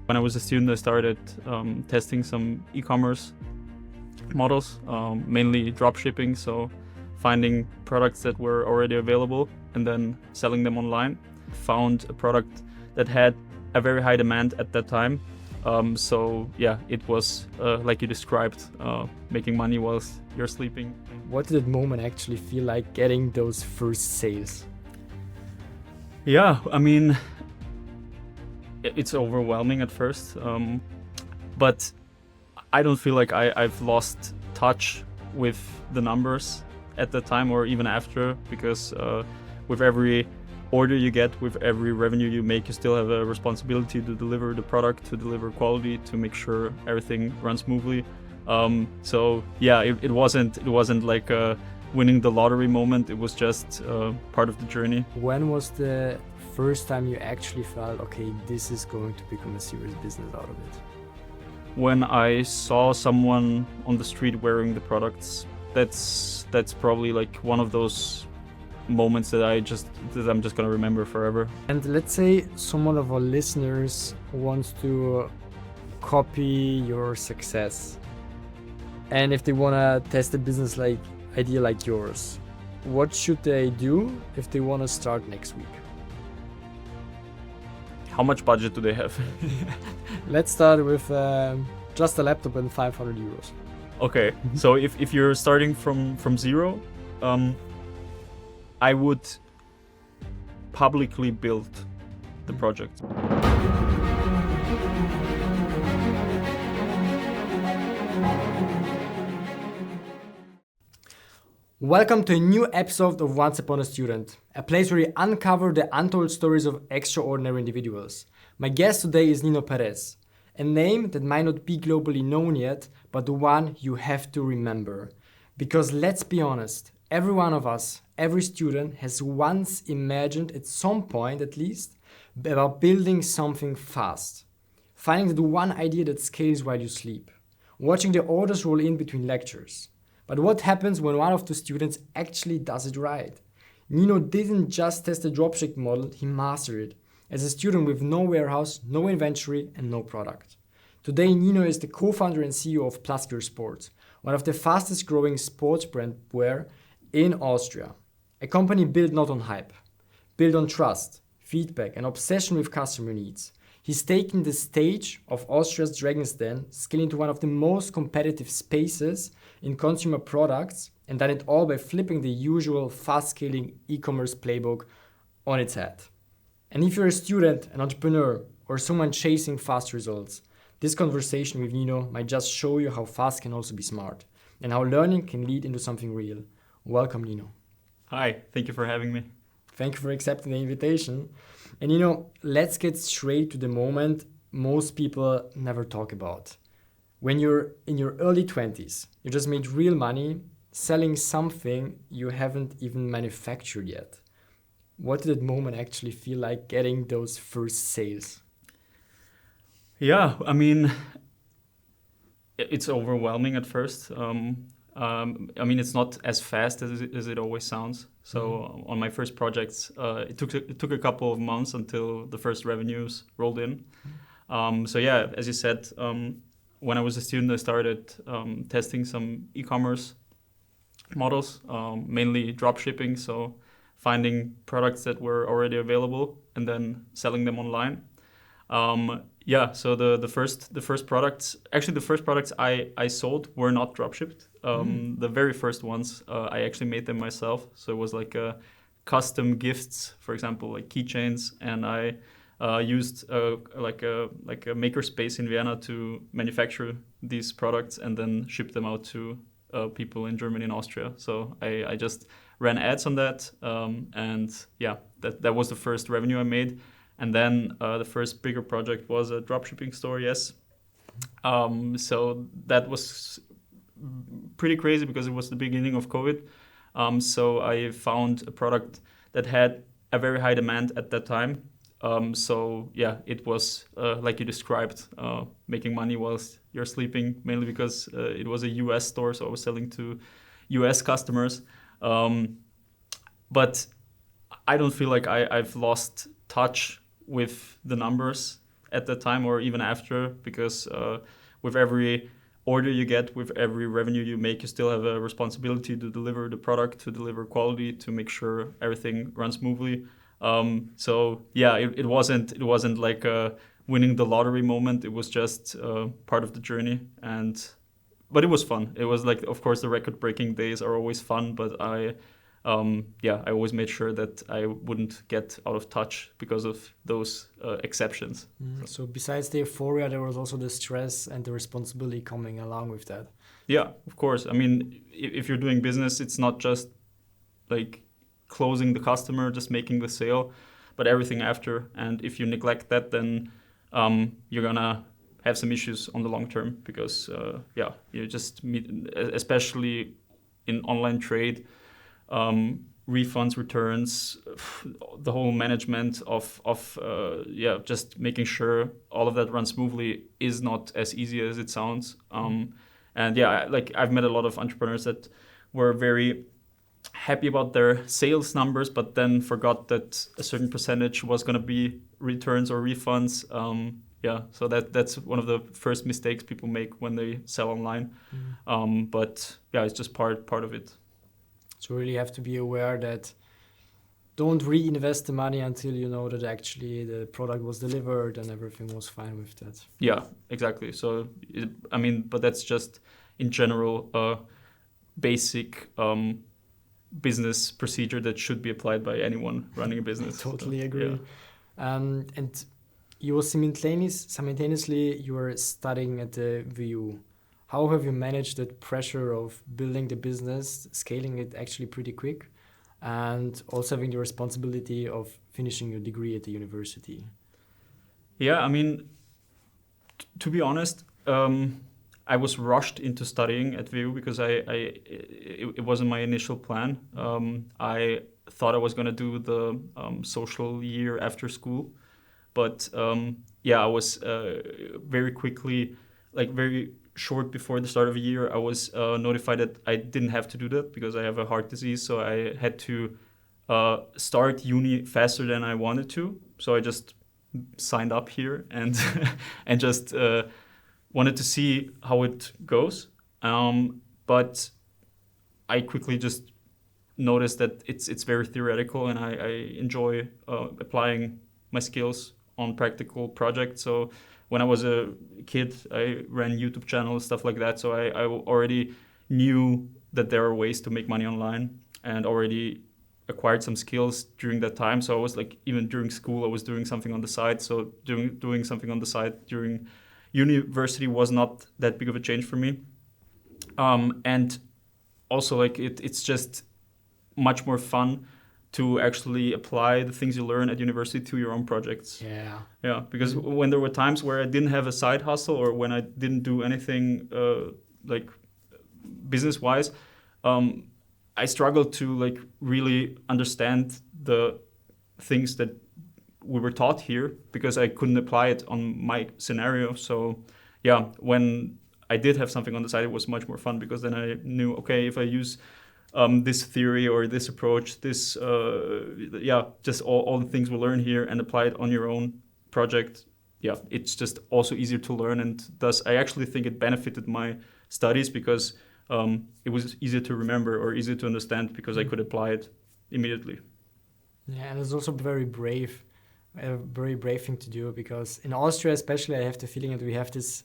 When I was a student, I started testing some e-commerce models, mainly dropshipping, so finding products that were already available and then selling them online. Found a product that had a very high demand at that time. So yeah, it was like you described, making money whilst you're sleeping. What did that moment actually feel like, getting those first sales? Yeah, I mean, it's overwhelming at first, but I don't feel like I've lost touch with the numbers at the time or even after, because with every order you get, with every revenue you make, you still have a responsibility to deliver the product, to deliver quality, to make sure everything runs smoothly. So yeah, it wasn't like a winning the lottery moment. It was just part of the journey. When was the first time you actually felt, okay, this is going to become a serious business out of it? When I saw someone on the street wearing the products, that's probably like one of those moments that I'm just gonna remember forever. And let's say someone of our listeners wants to copy your success, and if they wanna test a business idea like yours, what should they do if they wanna start next week? How much budget do they have? Let's start with just a laptop and 500 euros. Okay, so if you're starting from zero, I would publicly build the project. Welcome to a new episode of Once Upon a Student, a place where we uncover the untold stories of extraordinary individuals. My guest today is Nino Pérez, a name that might not be globally known yet, but the one you have to remember. Because let's be honest, every one of us, every student has once imagined at some point at least about building something fast. Finding the one idea that scales while you sleep. Watching the orders roll in between lectures. But what happens when one of the students actually does it right? Nino didn't just test a dropshipping model, he mastered it. As a student with no warehouse, no inventory, and no product. Today, Nino is the co-founder and CEO of Plusgear Sports, one of the fastest growing sports brand wear in Austria. A company built not on hype, built on trust, feedback, and obsession with customer needs. He's taken the stage of Austria's Dragon's Den, scaling into one of the most competitive spaces in consumer products, and done it all by flipping the usual fast-scaling e-commerce playbook on its head. And if you're a student, an entrepreneur, or someone chasing fast results, this conversation with Nino might just show you how fast can also be smart, and how learning can lead into something real. Welcome, Nino. Hi, thank you for having me. Thank you for accepting the invitation. And let's get straight to the moment most people never talk about. When you're in your early 20s, you just made real money selling something you haven't even manufactured yet. What did that moment actually feel like, getting those first sales? Yeah, I mean, it's overwhelming at first. I mean, it's not as fast as it always sounds. So on my first projects, it took a couple of months until the first revenues rolled in. So yeah, as you said, when I was a student, I started testing some e-commerce models, mainly dropshipping. So finding products that were already available and then selling them online. Yeah, so the first products I sold were not dropshipped. The very first ones I actually made them myself. So it was like custom gifts, for example, like keychains, and I used like a makerspace in Vienna to manufacture these products and then ship them out to people in Germany and Austria. So I just ran ads on that, and yeah, that was the first revenue I made. And then the first bigger project was a dropshipping store, yes. So that was pretty crazy because it was the beginning of COVID. So I found a product that had a very high demand at that time. So yeah, it was like you described, making money whilst you're sleeping, mainly because it was a US store, so I was selling to US customers. But I don't feel like I've lost touch with the numbers at that time or even after, because with every order you get, with every revenue you make, you still have a responsibility to deliver the product, to deliver quality, to make sure everything runs smoothly. So yeah, it wasn't like a winning the lottery moment. It was just part of the journey, but it was fun. It was like, of course, the record-breaking days are always fun, but I always made sure that I wouldn't get out of touch because of those exceptions. So besides the euphoria, there was also the stress and the responsibility coming along with that. Yeah, of course. I mean, if you're doing business, it's not just like closing the customer, just making the sale, but everything after. And if you neglect that, then you're gonna have some issues on the long term, because you just meet, especially in online trade, refunds, returns, the whole management of just making sure all of that runs smoothly is not as easy as it sounds. And yeah, like I've met a lot of entrepreneurs that were very happy about their sales numbers, but then forgot that a certain percentage was going to be returns or refunds. So that's one of the first mistakes people make when they sell online. But yeah, it's just part of it. So really have to be aware that don't reinvest the money until you know that actually the product was delivered and everything was fine with that. Yeah, exactly. So, but that's just in general a basic business procedure that should be applied by anyone running a business. Totally agree. Yeah. And you were simultaneously you were studying at the VU. How have you managed that pressure of building the business, scaling it actually pretty quick, and also having the responsibility of finishing your degree at the university? Yeah, I mean, to be honest, I was rushed into studying at VU because it wasn't my initial plan. I thought I was going to do the social year after school, but I was very quickly, like very short before the start of the year, I was notified that I didn't have to do that because I have a heart disease. So I had to start uni faster than I wanted to. So I just signed up here and and just wanted to see how it goes. But I quickly just noticed that it's very theoretical, and I enjoy applying my skills on practical projects. So when I was a kid, I ran YouTube channels, stuff like that. So I already knew that there are ways to make money online, and already acquired some skills during that time. So I was like, even during school, I was doing something on the side. So doing something on the side during university was not that big of a change for me. And also, like it's just much more fun to actually apply the things you learn at university to your own projects. Yeah, because when there were times where I didn't have a side hustle, or when I didn't do anything like business-wise, I struggled to like really understand the things that we were taught here, because I couldn't apply it on my scenario. So yeah, when I did have something on the side, it was much more fun, because then I knew, okay, if I use this theory or this approach, just all the things we learn here and apply it on your own project, it's just also easier to learn. And thus, I actually think it benefited my studies, because it was easier to remember or easier to understand, because I could apply it immediately. Yeah, and it's also a very brave thing to do, because in Austria especially, I have the feeling that we have this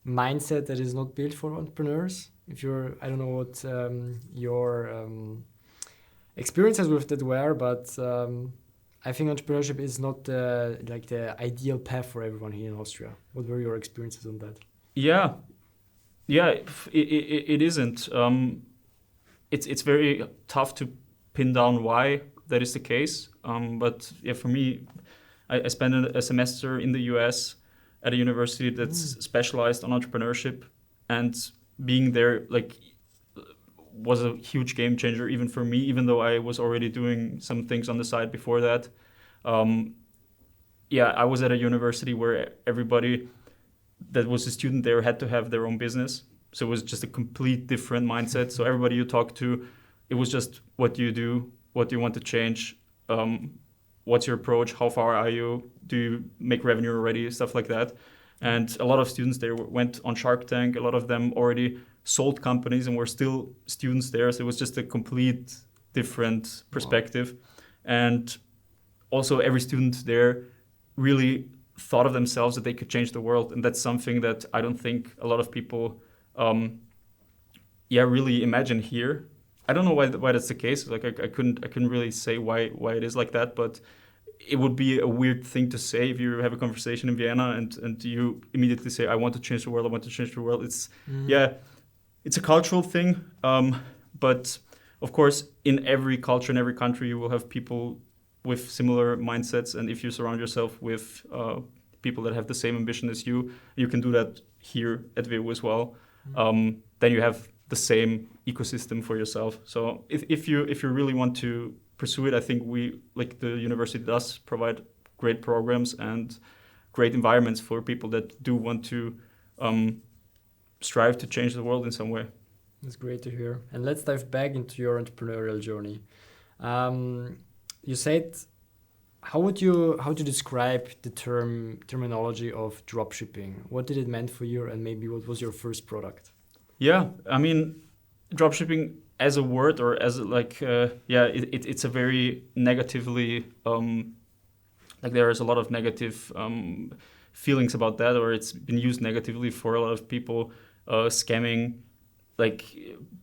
mindset that is not built for entrepreneurs. If you're, I don't know what your experiences with that were, but I think entrepreneurship is not the ideal path for everyone here in Austria. What were your experiences on that? Yeah, it isn't. It's very tough to pin down why that is the case. But yeah, for me, I spent a semester in the US at a university that's specialized on entrepreneurship, and being there was a huge game changer even for me, even though I was already doing some things on the side before that. I was at a university where everybody that was a student there had to have their own business. So it was just a complete different mindset. So everybody you talk to, it was just, what do you do? What do you want to change? what's your approach? How far are you? Do you make revenue already? Stuff like that. And a lot of students there went on Shark Tank. A lot of them already sold companies and were still students there. So it was just a complete different perspective. Wow. And also every student there really thought of themselves that they could change the world. And that's something that I don't think a lot of people really imagine here. I don't know why that's the case. Like I couldn't really say why it is like that, but it would be a weird thing to say if you have a conversation in Vienna and you immediately say, I want to change the world, I want to change the world. It's it's a cultural thing. But of course, in every culture, in every country, you will have people with similar mindsets. And if you surround yourself with people that have the same ambition as you can do that here at WU as well. Then you have the same ecosystem for yourself. So if you really want to pursue it, I think the university does provide great programs and great environments for people that do want to strive to change the world in some way. That's great to hear. And let's dive back into your entrepreneurial journey. You said, how would you describe the terminology of dropshipping? What did it mean for you, and maybe what was your first product? Yeah, I mean, dropshipping as a word or as it's a very negatively there is a lot of negative feelings about that, or it's been used negatively for a lot of people, scamming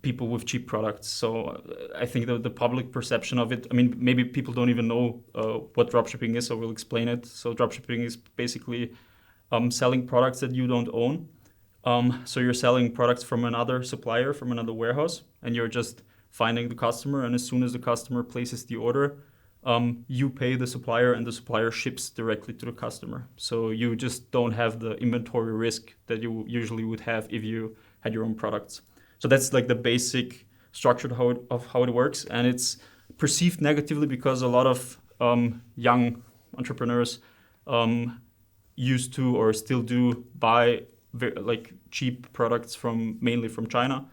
people with cheap products. So I think the public perception of it, I mean, maybe people don't even know what dropshipping is, so we'll explain it. So dropshipping is basically selling products that you don't own. So you're selling products from another supplier, from another warehouse, and you're just finding the customer. And as soon as the customer places the order, you pay the supplier and the supplier ships directly to the customer. So you just don't have the inventory risk that you usually would have if you had your own products. So that's like the basic structure of how it works. And it's perceived negatively because a lot of young entrepreneurs used to or still do buy cheap products mainly from China,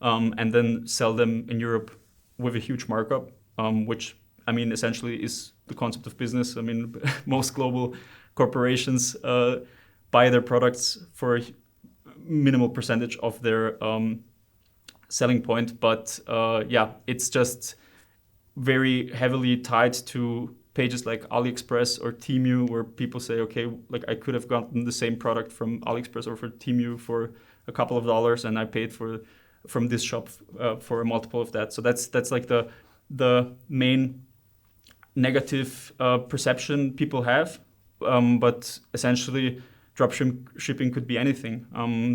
and then sell them in Europe with a huge markup, which I mean essentially is the concept of business. I mean, most global corporations buy their products for a minimal percentage of their selling point, but it's just very heavily tied to pages like AliExpress or Temu, where people say, okay, I could have gotten the same product from AliExpress or for Temu for a couple of dollars, and I paid from this shop for a multiple of that. So that's like the main negative perception people have. But essentially, dropshipping could be anything.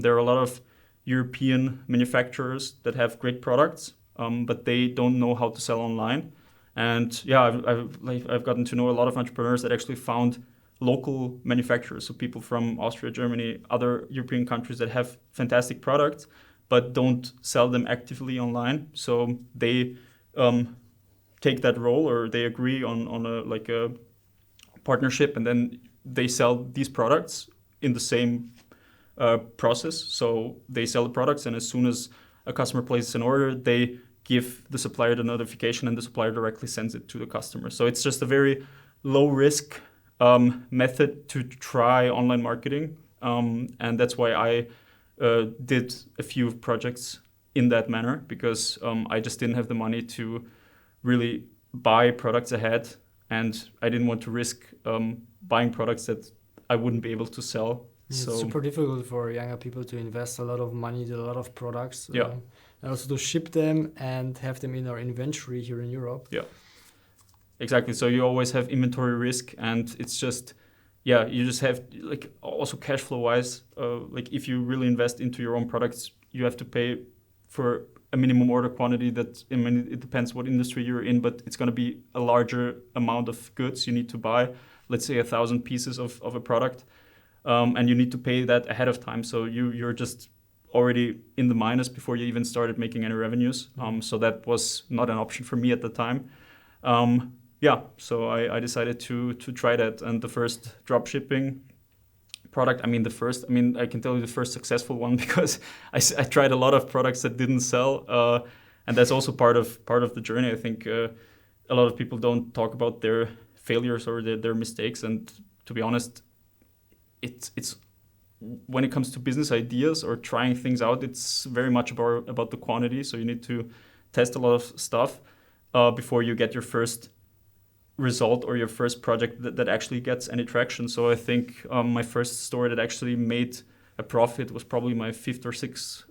There are a lot of European manufacturers that have great products, but they don't know how to sell online. And I've gotten to know a lot of entrepreneurs that actually found local manufacturers, so people from Austria, Germany, other European countries that have fantastic products, but don't sell them actively online. So they take that role, or they agree on a partnership, and then they sell these products in the same process. So they sell the products, and as soon as a customer places an order, they give the supplier the notification, and the supplier directly sends it to the customer. So it's just a very low risk method to try online marketing. And that's why I did a few projects in that manner, because I just didn't have the money to really buy products ahead. And I didn't want to risk buying products that I wouldn't be able to sell. It's super difficult for younger people to invest a lot of money in a lot of products. And also to ship them and have them in our inventory here in Europe. Yeah, exactly. So you always have inventory risk, and it's just, you just have also cash flow wise, if you really invest into your own products, you have to pay for a minimum order quantity that, I mean, it depends what industry you're in, but it's going to be a larger amount of goods you need to buy, let's say 1,000 pieces of a product, and you need to pay that ahead of time. So you're just already in the minus before you even started making any revenues. So that was not an option for me at the time. So I decided to try that. And the first dropshipping product, I can tell you the first successful one, because I tried a lot of products that didn't sell. And that's also part of the journey. I think a lot of people don't talk about their failures or their mistakes. And to be honest, it's when it comes to business ideas or trying things out, it's very much about the quantity. So you need to test a lot of stuff before you get your first result or your first project that actually gets any traction. So I think my first store that actually made a profit was probably my fifth or sixth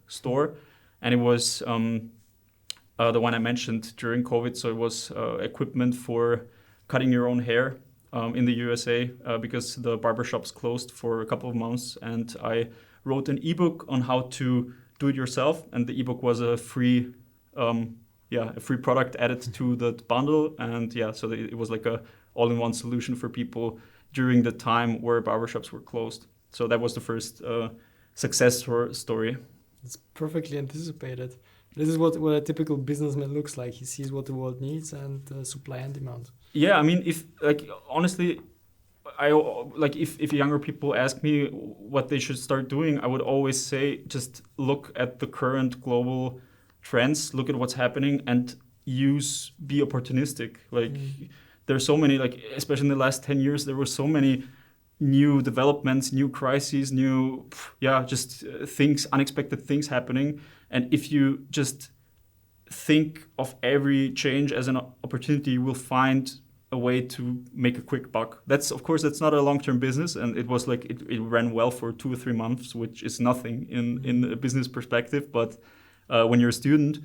store, and it was the one I mentioned during COVID. So it was equipment for cutting your own hair in the USA because the barbershops closed for a couple of months, and I wrote an ebook on how to do it yourself, and the ebook was a free product added to the bundle. And so it was like a all-in-one solution for people during the time where barbershops were closed. So that was the first success story. It's perfectly anticipated. This is what a typical businessman looks like. He sees what the world needs and supply and demand. Yeah, I mean, if honestly, if younger people ask me what they should start doing, I would always say just look at the current global trends, look at what's happening, and be opportunistic. There's so many, especially in the last 10 years, there were so many new developments, new crises, things, unexpected things happening. And if you just think of every change as an opportunity, you will find a way to make a quick buck. That's not a long-term business, and it was it ran well for 2 or 3 months, which is nothing in a business perspective. But when you're a student,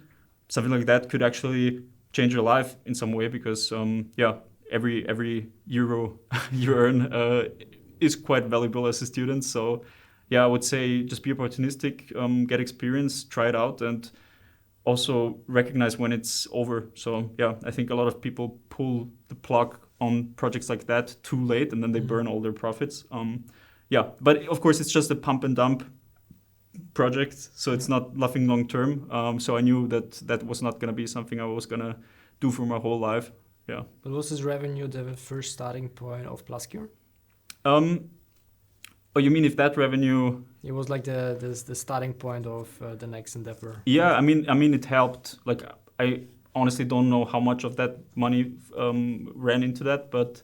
something like that could actually change your life in some way, because every euro you earn is quite valuable as a student. So I would say just be opportunistic, get experience, try it out, and also recognize when it's over. So I think a lot of people pull the plug on projects like that too late, and then they burn all their profits. But of course it's just a pump and dump project, so it's not nothing long term. So I knew that was not going to be something I was going to do for my whole life. Yeah. But was this revenue the first starting point of Plusgear? Oh, you mean if that revenue? It was like the starting point of the next endeavor. Yeah, I mean it helped. I honestly don't know how much of that money ran into that, but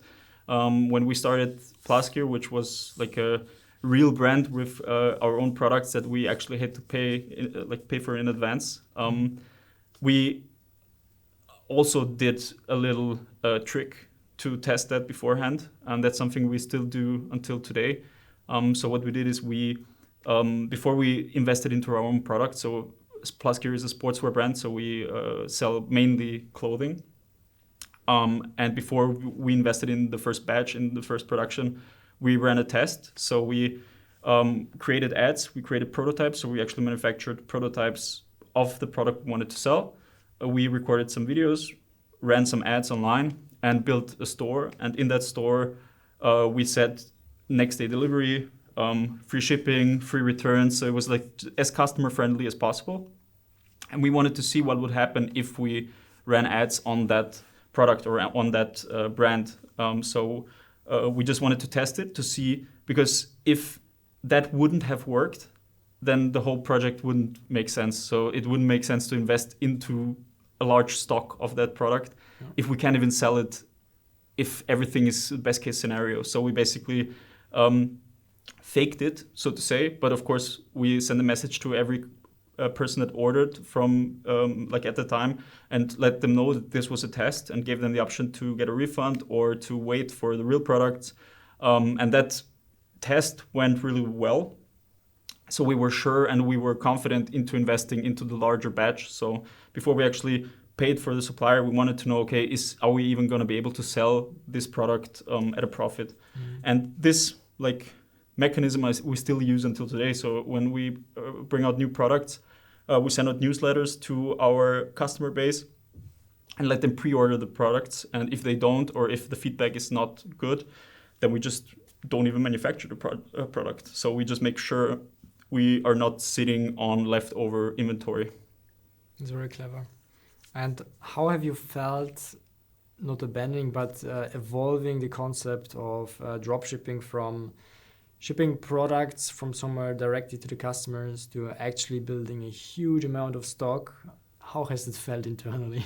when we started Plusgear, which was like a real brand with our own products that we actually had to pay for in advance, we also did a little trick to test that beforehand, and that's something we still do until today. So what we did is before we invested into our own product, so Plusgear is a sportswear brand, so we sell mainly clothing. And before we invested in the first batch, in the first production, we ran a test. So we created ads, we created prototypes, so we actually manufactured prototypes of the product we wanted to sell. We recorded some videos, ran some ads online, and built a store. And in that store, we said next day delivery, free shipping, free returns. So it was as customer friendly as possible. And we wanted to see what would happen if we ran ads on that product or on that brand. So we just wanted to test it to see, because if that wouldn't have worked, then the whole project wouldn't make sense. So it wouldn't make sense to invest into a large stock of that product if we can't even sell it, if everything is the best case scenario. So we basically faked it, so to say. But of course, we send a message to every person that ordered from at the time, and let them know that this was a test, and gave them the option to get a refund or to wait for the real products. And that test went really well. So we were sure and we were confident into investing into the larger batch. So before we actually paid for the supplier, we wanted to know, are we even going to be able to sell this product at a profit? And this mechanism we still use until today. So when we bring out new products, we send out newsletters to our customer base and let them pre-order the products. And if they don't, or if the feedback is not good, then we just don't even manufacture the product. So we just make sure we are not sitting on leftover inventory. It's very clever. And how have you felt, not abandoning, but evolving the concept of dropshipping from shipping products from somewhere directly to the customers to actually building a huge amount of stock? How has it felt internally?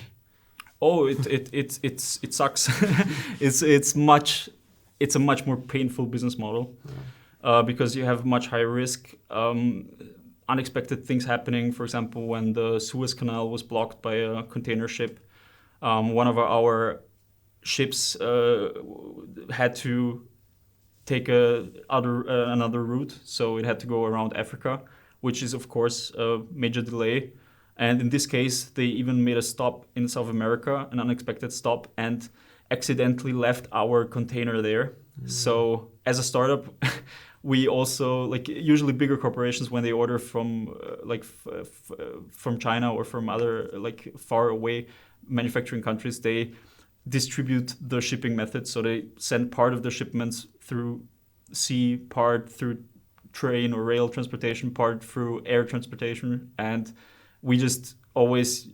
Oh, it sucks. it's a much more painful business model because you have much higher risk. Unexpected things happening. For example, when the Suez Canal was blocked by a container ship, one of our ships had to take another route, so it had to go around Africa, which is of course a major delay. And in this case, they even made a stop in South America, an unexpected stop, and accidentally left our container there. So as a startup, we also, like usually bigger corporations, when they order from from China or from other like far away manufacturing countries, they distribute the shipping methods. So they send part of the shipments through sea, part through train or rail transportation, part through air transportation, and we just always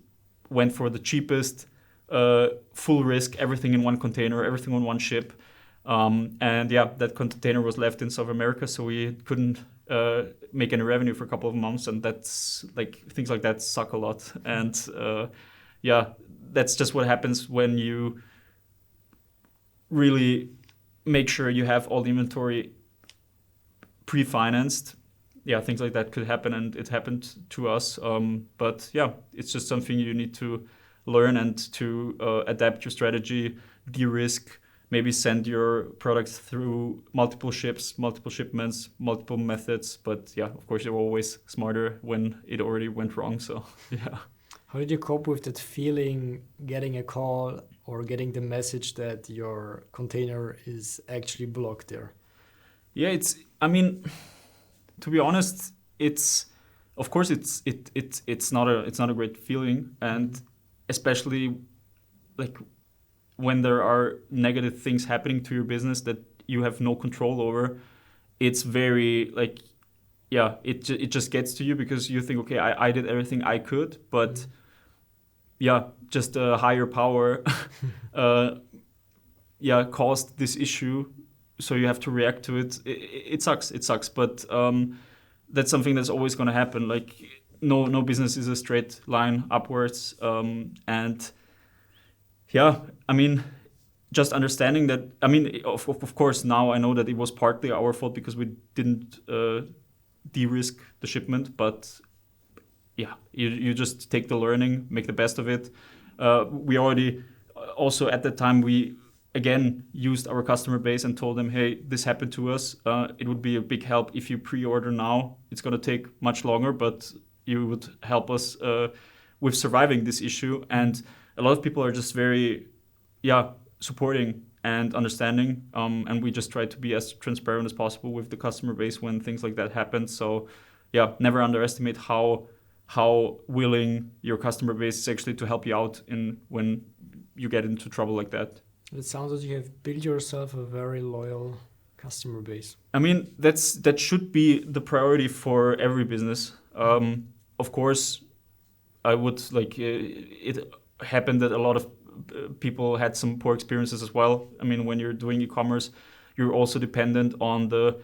went for the cheapest, full risk, everything in one container, everything on one ship. And yeah, that container was left in South America, so we couldn't make any revenue for a couple of months. And that's like, things like that suck a lot. And yeah, that's just what happens when you really make sure you have all the inventory pre-financed. Yeah, things like that could happen, and it happened to us. But yeah, it's just something you need to learn and to adapt your strategy, de-risk, maybe send your products through multiple ships, multiple shipments, multiple methods. But yeah, of course, you're always smarter when it already went wrong. So yeah. How did you cope with that feeling, getting a call or getting the message that your container is actually blocked there? Yeah, I mean, to be honest, of course it's not a great feeling, and especially like when there are negative things happening to your business that you have no control over, it's very like, yeah, it just gets to you, because you think, okay, I did everything I could, but yeah, just a higher power caused this issue, so you have to react to it. It sucks, but that's something that's always going to happen. Like no business is a straight line upwards, and yeah, I mean, just understanding that. I mean, of course, now I know that it was partly our fault because we didn't de-risk the shipment, but yeah, you just take the learning, make the best of it. We already also at that time we again used our customer base and told them, hey, this happened to us. It would be a big help if you pre-order now. It's going to take much longer, but you would help us with surviving this issue. And a lot of people are just very, supporting and understanding. And we just try to be as transparent as possible with the customer base when things like that happen. So yeah, never underestimate how willing your customer base is actually to help you out when you get into trouble like that. It sounds like you have built yourself a very loyal customer base. I mean, that should be the priority for every business. Of course, I would like it happened that a lot of people had some poor experiences as well. I mean, when you're doing e-commerce, you're also dependent on the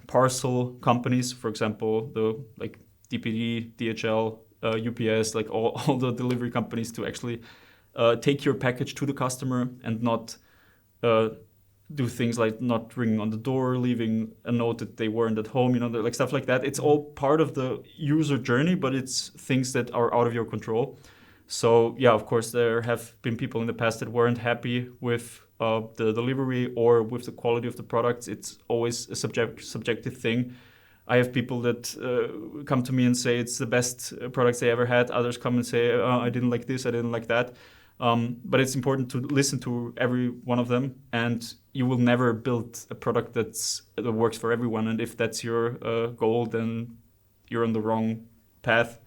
parcel companies, for example, the like DPD, DHL, UPS, like all the delivery companies, to actually take your package to the customer and not do things like not ringing on the door, leaving a note that they weren't at home, like stuff like that. It's all part of the user journey, but it's things that are out of your control. So yeah, of course, there have been people in the past that weren't happy with the delivery or with the quality of the products. It's always a subjective thing. I have people that come to me and say it's the best products they ever had. Others come and say, I didn't like this, I didn't like that. But it's important to listen to every one of them, and you will never build a product that works for everyone. And if that's your goal, then you're on the wrong path.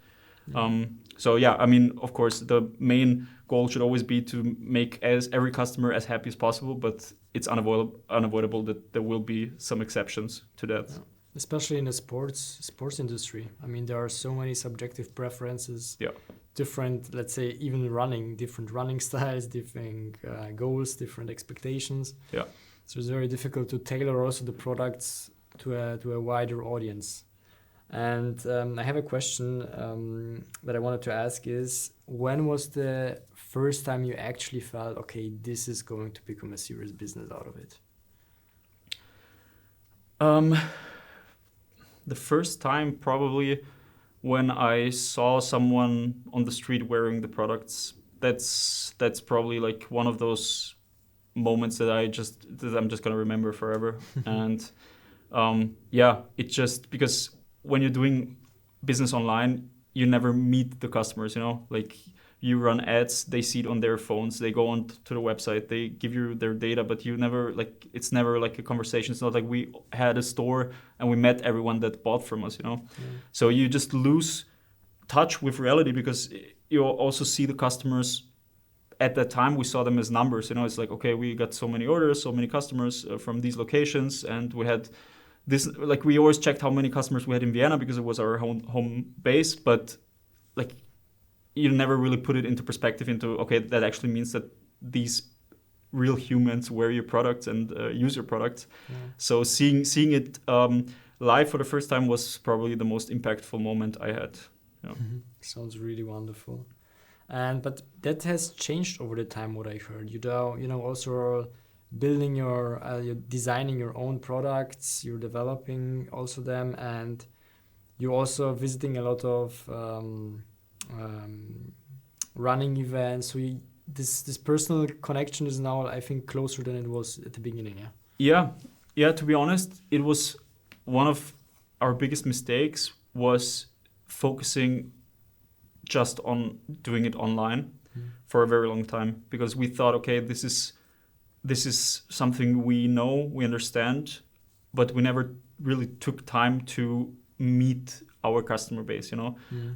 So yeah, I mean, of course, the main goal should always be to make every customer as happy as possible, but it's unavoidable that there will be some exceptions to that. Yeah. Especially in the sports industry. I mean, there are so many subjective preferences. Yeah. Different, let's say, even different running styles, different goals, different expectations. Yeah. So it's very difficult to tailor also the products to a wider audience. And I have a question that I wanted to ask is, when was the first time you actually felt, okay, this is going to become a serious business out of it? The first time probably when I saw someone on the street wearing the products. That's probably like one of those moments that I'm just gonna remember forever. And it just, because when you're doing business online, you never meet the customers, like you run ads, they see it on their phones, they go on to the website, they give you their data, but you never, like, it's never like a conversation. It's not like we had a store and we met everyone that bought from us, So you just lose touch with reality, because you also see the customers. At that time, we saw them as numbers. It's like, okay, we got so many orders, so many customers from these locations, and we had this. Like, we always checked how many customers we had in Vienna because it was our home base. But like, you never really put it into perspective. Into, okay, that actually means that these real humans wear your products and use your products. Yeah. So seeing it live for the first time was probably the most impactful moment I had. Sounds really wonderful. But that has changed over the time, what I heard. Also building you're designing your own products, you're developing also them, and you're also visiting a lot of running events. So this personal connection is now, I think, closer than it was at the beginning. Yeah. To be honest, it was one of our biggest mistakes was focusing just on doing it online for a very long time, because we thought, okay, this is something we know, we understand, but we never really took time to meet our customer base.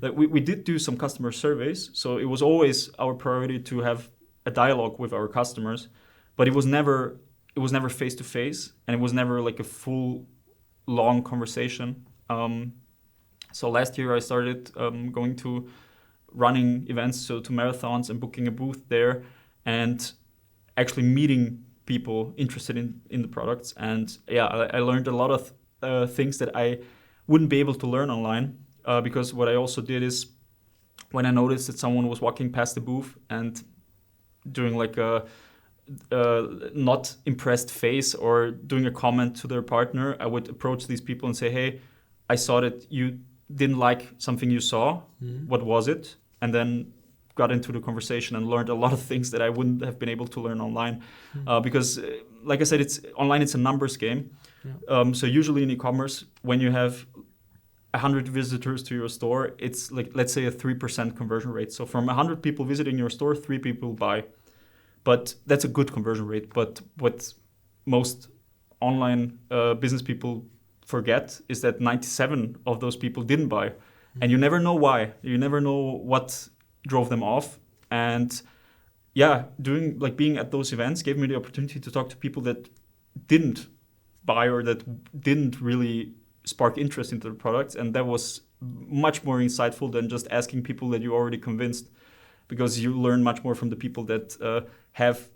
Like we did do some customer surveys, so it was always our priority to have a dialogue with our customers, but it was never face to face, and it was never like a full long conversation. So last year I started going to running events, so to marathons, and booking a booth there, and actually meeting people interested in the products. And I learned a lot of things that I wouldn't be able to learn online, because what I also did is, when I noticed that someone was walking past the booth and doing like a not impressed face or doing a comment to their partner, I would approach these people and say, hey, I saw that you didn't like something you saw. What was it? And then got into the conversation and learned a lot of things that I wouldn't have been able to learn online. Because like I said, it's a numbers game. So usually in e-commerce, when you have 100 visitors to your store, it's like, let's say, a 3% conversion rate. So from 100 people visiting your store, 3 people buy. But that's a good conversion rate. But what most online business people forget is that 97 of those people didn't buy. And you never know why. You never know what drove them off. And being at those events gave me the opportunity to talk to people that didn't buy or that didn't really spark interest into the products. And that was much more insightful than just asking people that you already convinced, because you learn much more from the people that have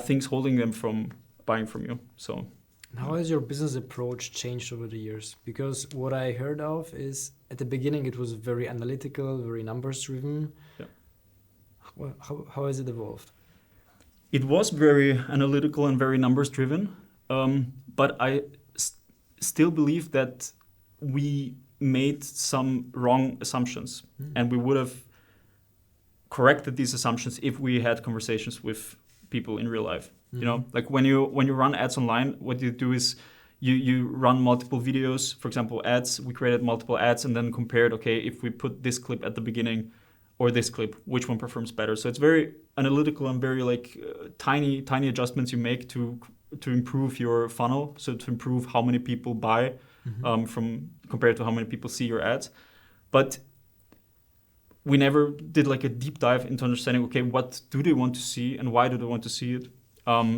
things holding them from buying from you. So how has your business approach changed over the years? Because what I heard of is, at the beginning it was very analytical, very numbers driven. Yeah. How has it evolved? It was very analytical and very numbers driven, but I still believe that we made some wrong assumptions, and we would have corrected these assumptions if we had conversations with people in real life. Like when you run ads online, what you do is you run multiple videos, for example, ads. We created multiple ads and then compared, okay, if we put this clip at the beginning or this clip, which one performs better? So it's very analytical and very tiny adjustments you make to improve your funnel, so to improve how many people buy from compared to how many people see your ads. But we never did like a deep dive into understanding, okay, what do they want to see and why do they want to see it?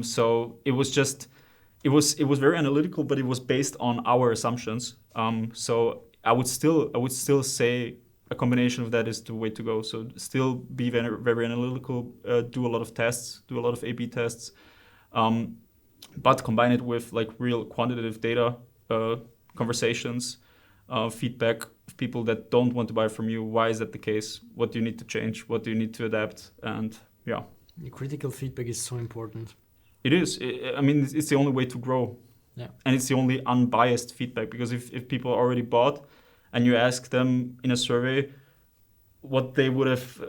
So it was very analytical, but it was based on our assumptions. So I would still say a combination of that is the way to go. So still be very, very analytical, do a lot of tests, do a lot of A/B tests, but combine it with like real quantitative data, conversations, feedback of people that don't want to buy from you. Why is that the case? What do you need to change? What do you need to adapt? And yeah. The critical feedback is so important. It is. I mean, it's the only way to grow. Yeah. And it's the only unbiased feedback, because if people already bought and you ask them in a survey what they would have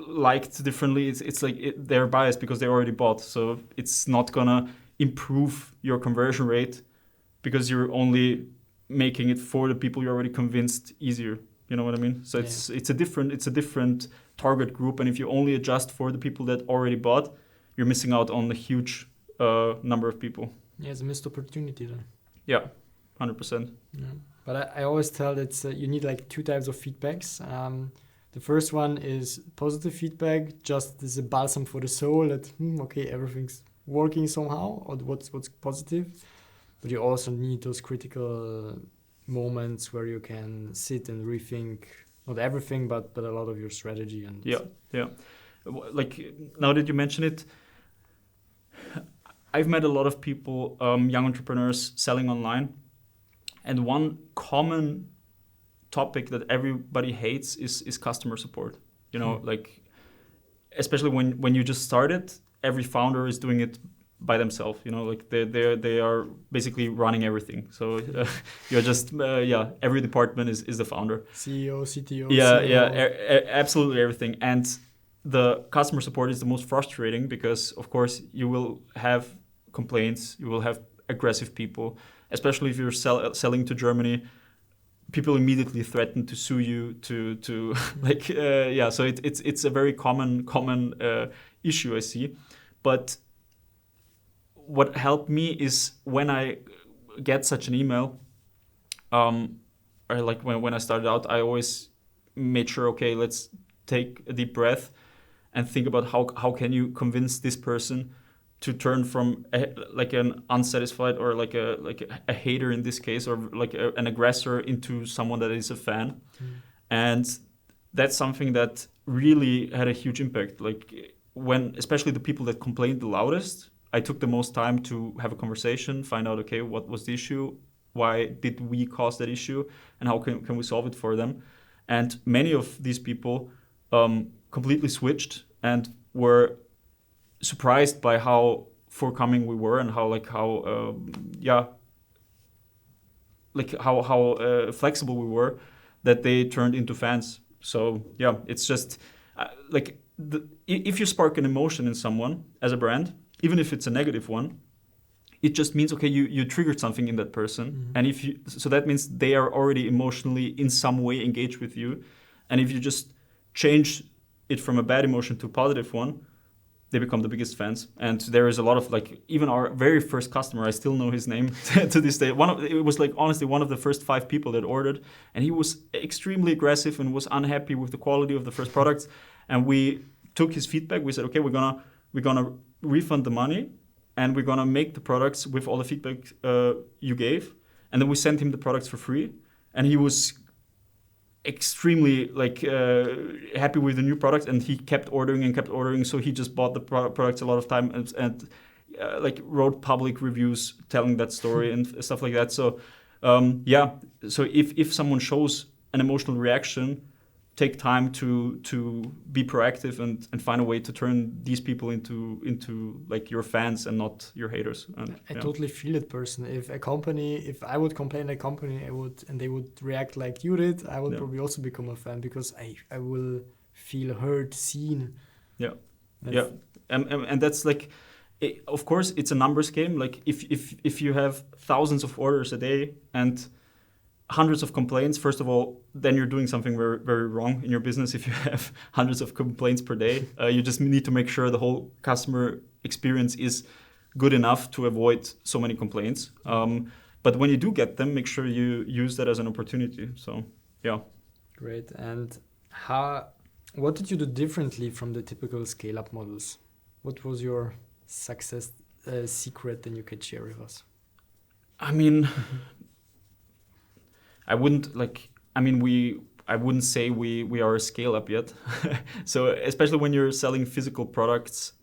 liked differently, it's like they're biased because they already bought. So it's not going to improve your conversion rate because you're only making it for the people you're already convinced easier. You know what I mean? So it's a different target group. And if you only adjust for the people that already bought, you're missing out on a huge number of people. Yeah, it's a missed opportunity then. Yeah, 100%. Yeah. But I always tell that you need like 2 types of feedbacks. The first one is positive feedback, just as a balsam for the soul that, okay, everything's working somehow, or what's positive. But you also need those critical moments where you can sit and rethink, not everything, but a lot of your strategy. And yeah. Like, now that you mention it, I've met a lot of people, young entrepreneurs selling online. And one common topic that everybody hates is customer support. You know, like, especially when you just started, every founder is doing it by themselves. You know, like they are basically running everything. So you're just every department is the founder. CEO, CTO. Absolutely everything. And the customer support is the most frustrating because, of course, you will have complaints, you will have aggressive people, especially if you're selling to Germany. People immediately threaten to sue you to like so it's a very common issue I see. But what helped me is when I get such an email, or like when I started out, I always made sure, okay, let's take a deep breath and think about how can you convince this person to turn from like an unsatisfied or like a hater in this case, or like an aggressor, into someone that is a fan. And that's something that really had a huge impact. Like, when, especially the people that complained the loudest, I took the most time to have a conversation, find out, okay, what was the issue? Why did we cause that issue? And how can we solve it for them? And many of these people completely switched and were surprised by how forthcoming we were and how flexible we were, that they turned into fans. So yeah, it's just if you spark an emotion in someone as a brand, even if it's a negative one, it just means, okay, you triggered something in that person. And so that means they are already emotionally in some way engaged with you. And if you just change it from a bad emotion to a positive one, they become the biggest fans. And there is a lot of, like, even our very first customer, I still know his name to this day. It was like, honestly, one of the first 5 people that ordered, and he was extremely aggressive and was unhappy with the quality of the first products. And we took his feedback. We said, okay, we're gonna refund the money, and we're gonna make the products with all the feedback you gave. And then we sent him the products for free, and he was extremely happy with the new product, and he kept ordering. So he just bought the products a lot of time and wrote public reviews telling that story and stuff like that. So so if someone shows an emotional reaction, take time to be proactive and find a way to turn these people into like your fans and not your haters. And I totally feel that person. If I would complain a company, and they would react like you did, I would probably also become a fan, because I will feel heard, seen. And that's like, of course, it's a numbers game. Like, if you have thousands of orders a day and hundreds of complaints, first of all, then you're doing something very, very wrong in your business. If you have hundreds of complaints per day, you just need to make sure the whole customer experience is good enough to avoid so many complaints. But when you do get them, make sure you use that as an opportunity. So, yeah. Great. And what did you do differently from the typical scale-up models? What was your success secret that you could share with us? I mean, I wouldn't say we are a scale up yet. So especially when you're selling physical products,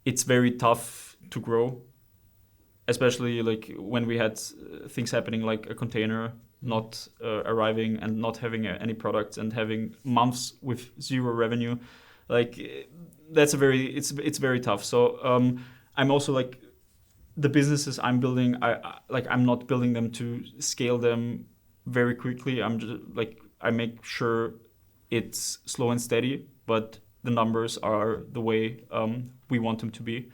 it's very tough to grow. Especially like when we had things happening like a container not arriving and not having any products and having months with zero revenue. Like that's it's very tough. So I'm also like the businesses I'm building, I'm not building them to scale them very quickly. I'm just like I make sure it's slow and steady, but the numbers are the way we want them to be.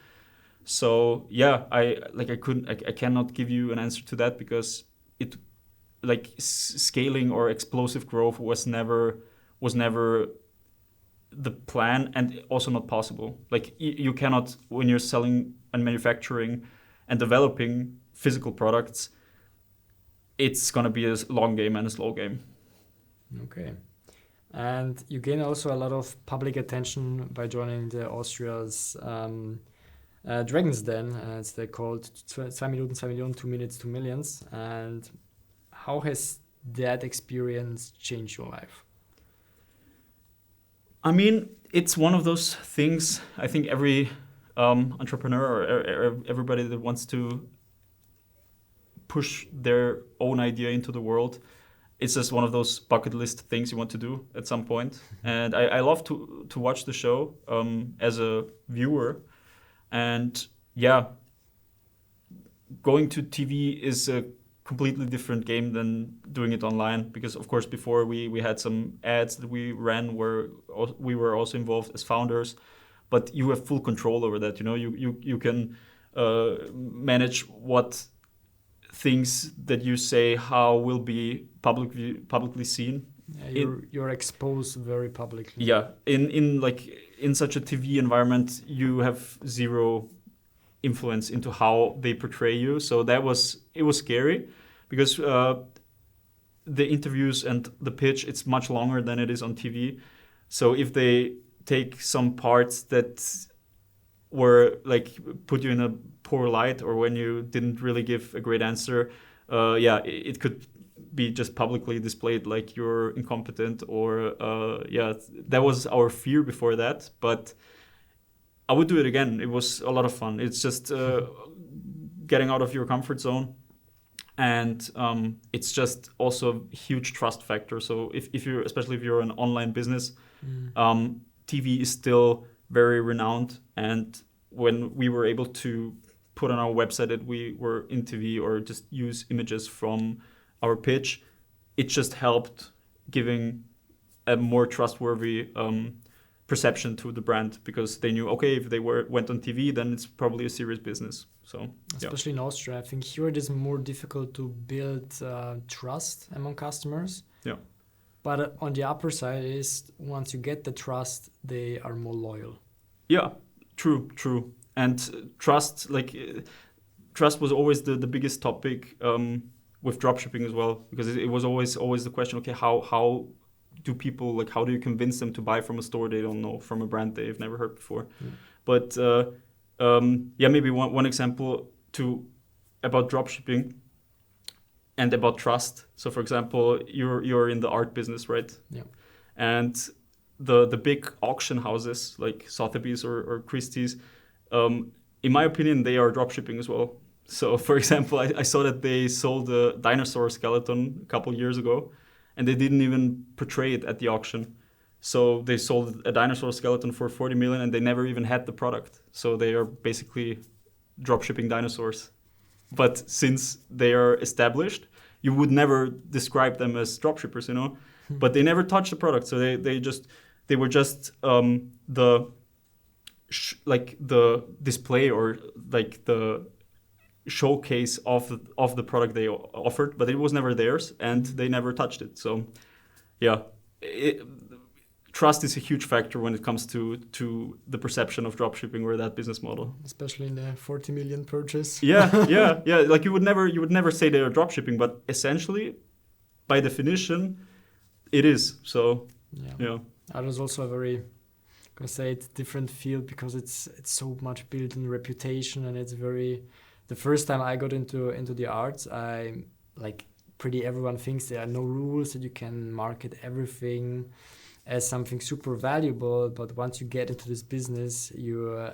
So yeah, I cannot give you an answer to that because it like scaling or explosive growth was never the plan and also not possible. Like you cannot, when you're selling and manufacturing and developing physical products, it's gonna be a long game and a slow game. Okay. And you gain also a lot of public attention by joining the Austria's Dragons Den, as they're called, 2 Minuten, 2 Millionen, 2 minutes, 2 millions. And how has that experience changed your life? I mean, it's one of those things I think every entrepreneur or everybody that wants to push their own idea into the world, it's just one of those bucket list things you want to do at some point. And I love to watch the show as a viewer. And yeah, going to TV is a completely different game than doing it online, because of course before we had some ads that we ran where we were also involved as founders, but you have full control over that. You know, you can manage what things that you say how will be publicly seen. Yeah, you're exposed very publicly. Yeah, in such a TV environment, you have zero influence into how they portray you. So it was scary because the interviews and the pitch, it's much longer than it is on TV. So if they take some parts that were like put you in a poor light, or when you didn't really give a great answer, it could be just publicly displayed like you're incompetent, or that was our fear before that. But I would do it again. It was a lot of fun. It's just getting out of your comfort zone, and it's just also a huge trust factor. So if you're, especially if you're an online business, TV is still very renowned. And when we were able to put on our website that we were in TV, or just use images from our pitch, it just helped giving a more trustworthy perception to the brand, because they knew, okay, if they went on TV, then it's probably a serious business. So especially in Austria, I think here it is more difficult to build trust among customers. Yeah. But on the upper side is, once you get the trust, they are more loyal. Yeah, true. And trust was always the biggest topic with dropshipping as well, because it was always the question, okay, how do people, like, how do you convince them to buy from a store they don't know, from a brand they've never heard before? But maybe one example about dropshipping and about trust. So for example, you're in the art business, right? Yeah. And the big auction houses like Sotheby's or Christie's, in my opinion, they are dropshipping as well. So for example, I saw that they sold a dinosaur skeleton a couple years ago, and they didn't even portray it at the auction. So they sold a dinosaur skeleton for 40 million, and they never even had the product. So they are basically dropshipping dinosaurs. But since they are established, you would never describe them as dropshippers, you know. But they never touched the product, so they were just the display, or like the showcase of the product they offered, but it was never theirs, and they never touched it. So trust is a huge factor when it comes to the perception of dropshipping or that business model, especially in the 40 million purchase. Yeah. Like you would never say they are dropshipping, but essentially, by definition, it is. So yeah. Art is also a very, it's different field, because it's so much built in reputation, and it's very. The first time I got into the arts, pretty everyone thinks there are no rules, that you can market everything as something super valuable. But once you get into this business, you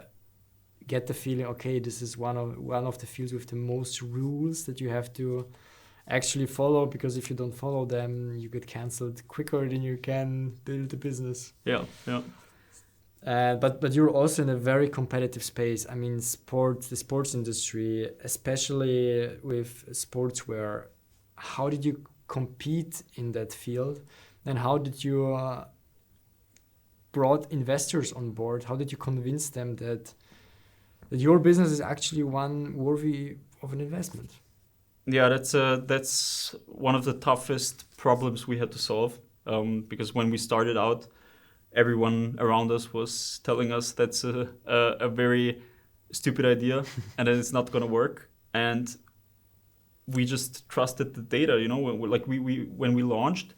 get the feeling, okay, this is one of the fields with the most rules that you have to actually follow, because if you don't follow them, you get cancelled quicker than you can build the business. Yeah. But you're also in a very competitive space. I mean, the sports industry, especially with sportswear. How did you compete in that field, and how did you brought investors on board? How did you convince them that your business is actually one worthy of an investment? Yeah, that's one of the toughest problems we had to solve, because when we started out, everyone around us was telling us that's a very stupid idea and that it's not going to work. And we just trusted the data, when we launched,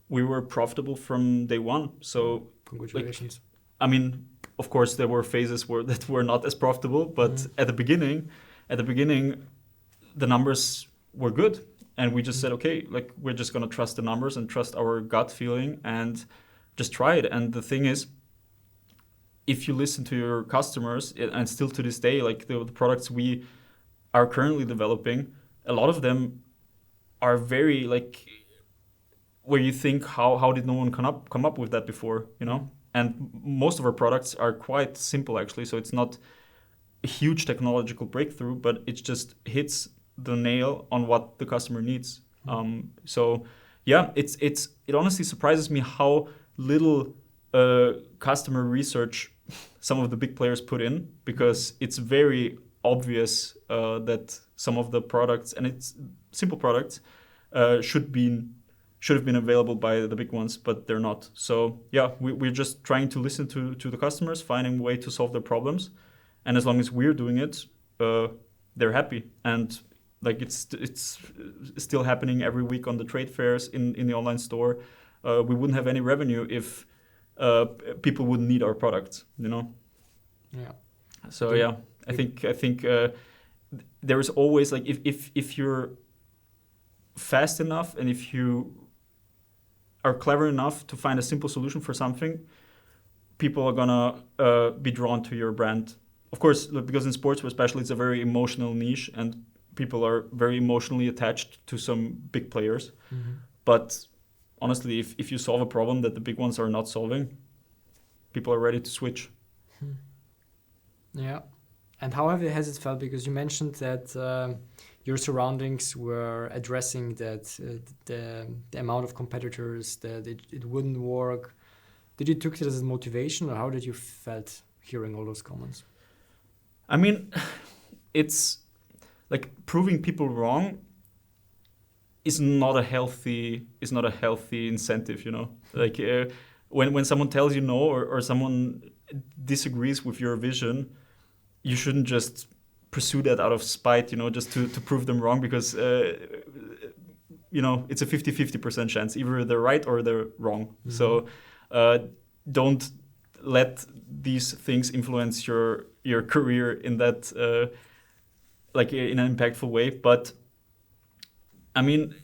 we were profitable from day one. So congratulations. I mean, of course, there were phases that were not as profitable, but at the beginning, the numbers were good, and we just said, okay, we're just gonna trust the numbers and trust our gut feeling and just try it. And the thing is, if you listen to your customers, and still to this day, the products we are currently developing, a lot of them are very where you think, how did no one come up with that before, And most of our products are quite simple, actually. So it's not a huge technological breakthrough, but it just hits the nail on what the customer needs. So yeah, it honestly surprises me how little customer research some of the big players put in, because it's very obvious that some of the products, and it's simple products, should have been available by the big ones, but they're not. So yeah, we're just trying to listen to the customers, finding a way to solve their problems, and as long as we're doing it, they're happy. And it's still happening every week on the trade fairs, in the online store. We wouldn't have any revenue if people wouldn't need our products, Yeah. So yeah, I think there is always, if you're fast enough and if you are clever enough to find a simple solution for something, people are gonna be drawn to your brand. Of course, because in sportswear especially, it's a very emotional niche, and people are very emotionally attached to some big players. But honestly, if you solve a problem that the big ones are not solving, people are ready to switch. Yeah. And how has it felt? Because you mentioned that your surroundings were addressing that the amount of competitors, that it wouldn't work. Did you took it as a motivation, or how did you felt hearing all those comments? I mean, it's proving people wrong is not a healthy incentive, when someone tells you no, or someone disagrees with your vision, you shouldn't just pursue that out of spite, just to prove them wrong, because it's a 50-50% chance, either they're right or they're wrong. So don't let these things influence your career in that in an impactful way. But I mean,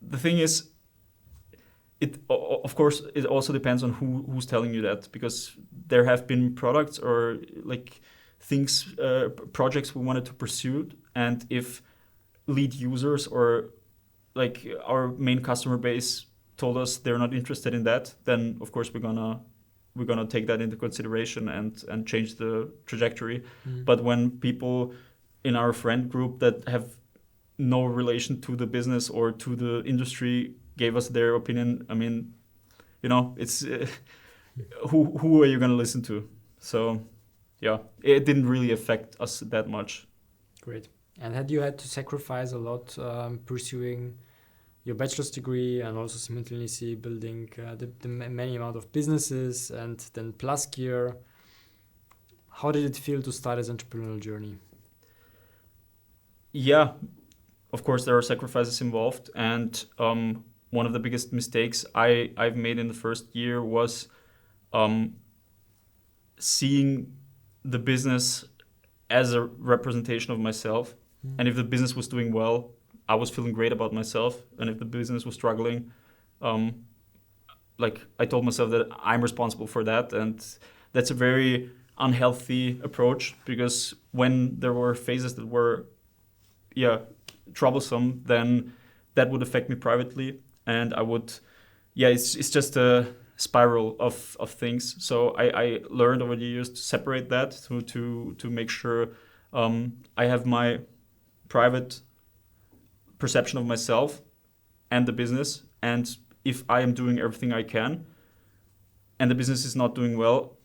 the thing is, of course it also depends on who's telling you that, because there have been products or things, projects we wanted to pursue, and if lead users or our main customer base told us they're not interested in that, then of course we're gonna take that into consideration and change the trajectory. But when people in our friend group that have no relation to the business or to the industry gave us their opinion, I mean, it's who are you gonna listen to? So yeah, it didn't really affect us that much. Great. And had you had to sacrifice a lot pursuing your bachelor's degree and also simultaneously building the many amount of businesses and then Plusgear? How did it feel to start this entrepreneurial journey? Yeah, of course there are sacrifices involved, and one of the biggest mistakes I've made in the first year was seeing the business as a representation of myself. And if the business was doing well, I was feeling great about myself. And if the business was struggling, I told myself that I'm responsible for that. And that's a very unhealthy approach, because when there were phases that were troublesome, then that would affect me privately, and I would, it's just a spiral of things. So I learned over the years to separate that, to make sure I have my private perception of myself and the business, and if I am doing everything I can and the business is not doing well,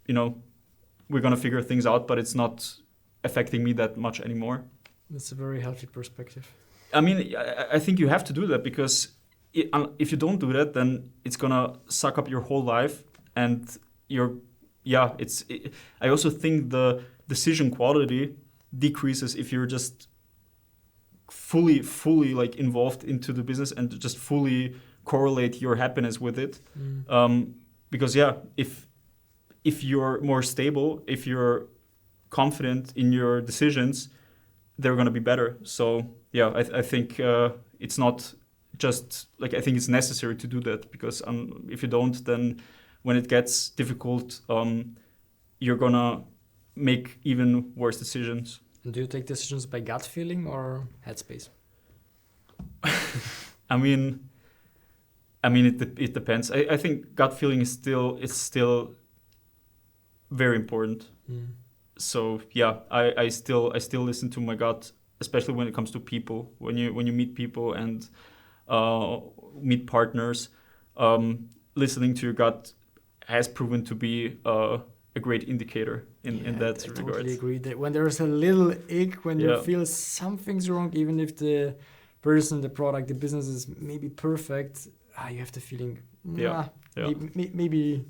we're going to figure things out, but it's not affecting me that much anymore. That's a very healthy perspective. I mean, I think you have to do that, because if you don't do that, then it's going to suck up your whole life, and I also think the decision quality decreases if you're just fully like involved into the business and just fully correlate your happiness with it. Because if you're more stable, if you're confident in your decisions, they're going to be better. So I think it's not just like, I think it's necessary to do that, because if you don't, then when it gets difficult, you're going to make even worse decisions. And do you take decisions by gut feeling or headspace? I mean, it depends. I think gut feeling is still very important. So I still listen to my gut, especially when it comes to people. When you meet people and meet partners, listening to your gut has proven to be a great indicator in that regard. I totally agree that when there's a little ick, when you feel something's wrong, even if the person, the product, the business is maybe perfect, you have the feeling, maybe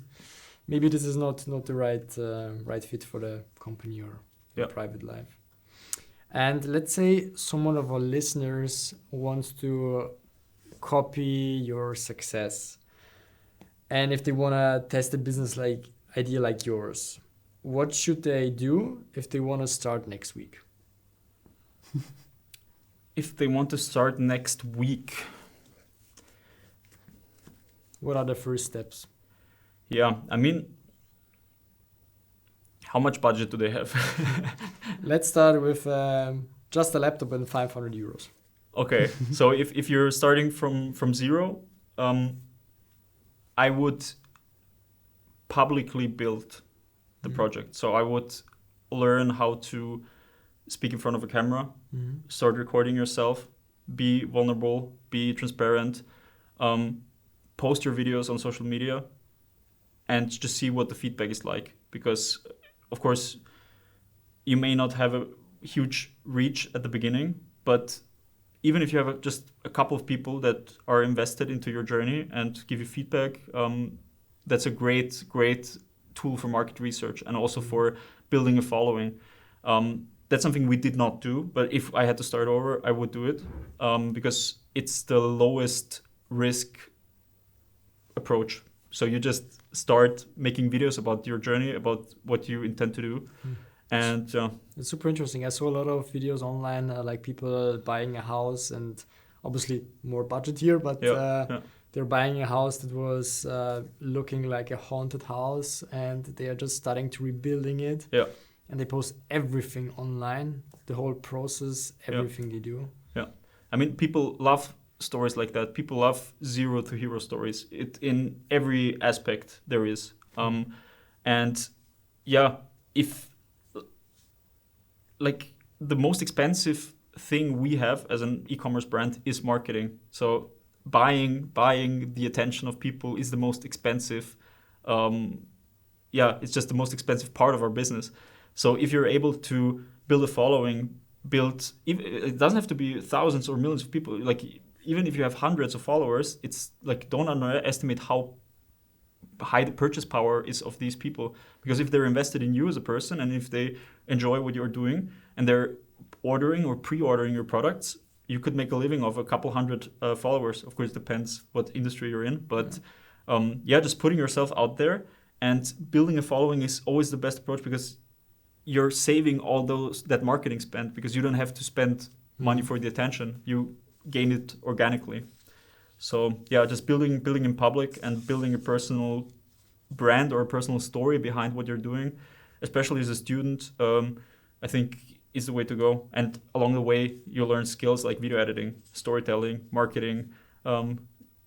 this is not the right fit for the company or private life. And let's say someone of our listeners wants to copy your success, and if they want to test a business idea like yours, what should they do if they want to start next week? If they want to start next week, what are the first steps? I mean, how much budget do they have? Let's start with just a laptop and 500 euros. Okay, so if you're starting from zero, I would publicly build the project. So I would learn how to speak in front of a camera, start recording yourself, be vulnerable, be transparent, post your videos on social media, and just see what the feedback is like. Because, of course, you may not have a huge reach at the beginning, but even if you have just a couple of people that are invested into your journey and give you feedback, that's a great tool for market research and also for building a following. That's something we did not do, but if I had to start over, I would do it, because it's the lowest risk approach. So you just start making videos about your journey, about what you intend to do. And it's super interesting. I saw a lot of videos online, like people buying a house, and obviously more budget here, but they're buying a house that was looking like a haunted house, and they are just starting to rebuilding it. And they post everything online, the whole process, everything they do. I mean, people love stories like that. People love zero to hero stories. It in every aspect there is. And if like the most expensive thing we have as an e-commerce brand is marketing. So buying the attention of people is the most expensive. It's just the most expensive part of our business. So if you're able to build a following, it doesn't have to be thousands or millions of people. Like even if you have hundreds of followers, it's like, don't underestimate how high the purchase power is of these people. Because if they're invested in you as a person, and if they enjoy what you're doing, and they're ordering or pre-ordering your products, you could make a living of a couple hundred followers. Of course, it depends what industry you're in. But just putting yourself out there and building a following is always the best approach, because you're saving all that marketing spend, because you don't have to spend money for the attention. You gain it organically. So just building in public and building a personal brand or a personal story behind what you're doing, especially as a student. I think is the way to go. And along the way, you learn skills like video editing, storytelling, marketing,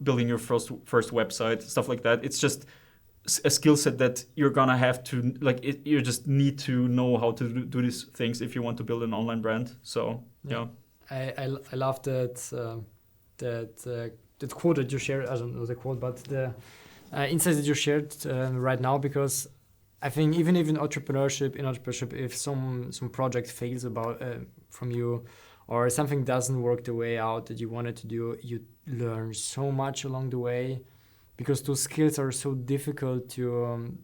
building your first website, stuff like that. It's just a skill set that you're gonna have to you just need to know how to do these things if you want to build an online brand. So yeah. I love that quote that you shared. I don't know the quote, but the insights that you shared right now, because I think even in entrepreneurship, if some project fails from you, or something doesn't work the way out that you wanted to do, you learn so much along the way, because those skills are so difficult to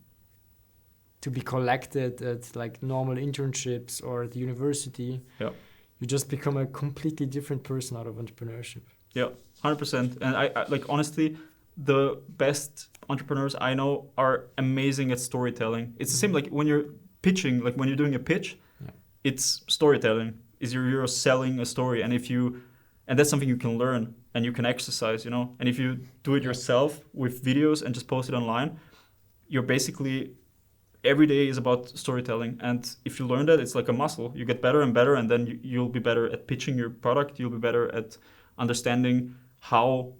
be collected at like normal internships or at the university. Yeah. You just become a completely different person out of entrepreneurship. Yeah, 100%. And I like, honestly, the best entrepreneurs I know are amazing at storytelling. It's the same like when you're pitching, like when you're doing a pitch, it's storytelling. You're selling a story, and and that's something you can learn and you can exercise, you know. And if you do it yourself with videos and just post it online, you're basically every day is about storytelling. And if you learn that, it's like a muscle. You get better and better, and then you'll be better at pitching your product. You'll be better at understanding how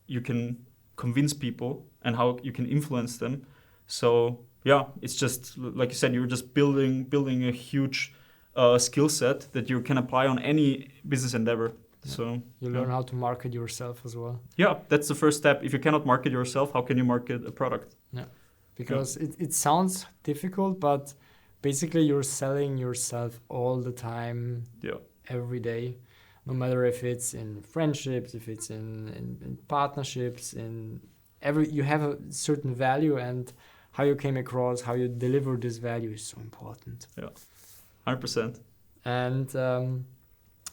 you can convince people and how you can influence them. So yeah, it's just like you said, you're just building a huge skill set that you can apply on any business endeavor. Yeah. So you learn how to market yourself as well. Yeah, that's the first step. If you cannot market yourself, how can you market a product? Yeah, because it sounds difficult, but basically you're selling yourself all the time. Yeah, every day. No matter if it's in friendships, if it's in partnerships, you have a certain value, and how you came across, how you deliver this value is so important. Yeah, 100%. And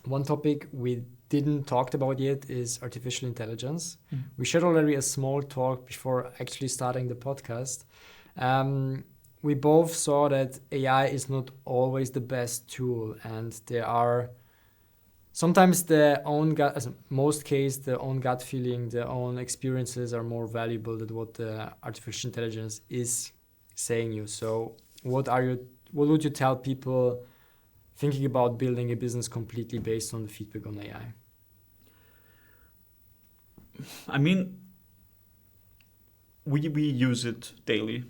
one topic we didn't talk about yet is artificial intelligence. We shared already a small talk before actually starting the podcast. We both saw that AI is not always the best tool, and there are sometimes the own gut, as in most case, the own gut feeling, the own experiences are more valuable than what the artificial intelligence is saying you. So what would you tell people thinking about building a business completely based on the feedback on AI? I mean, we use it daily.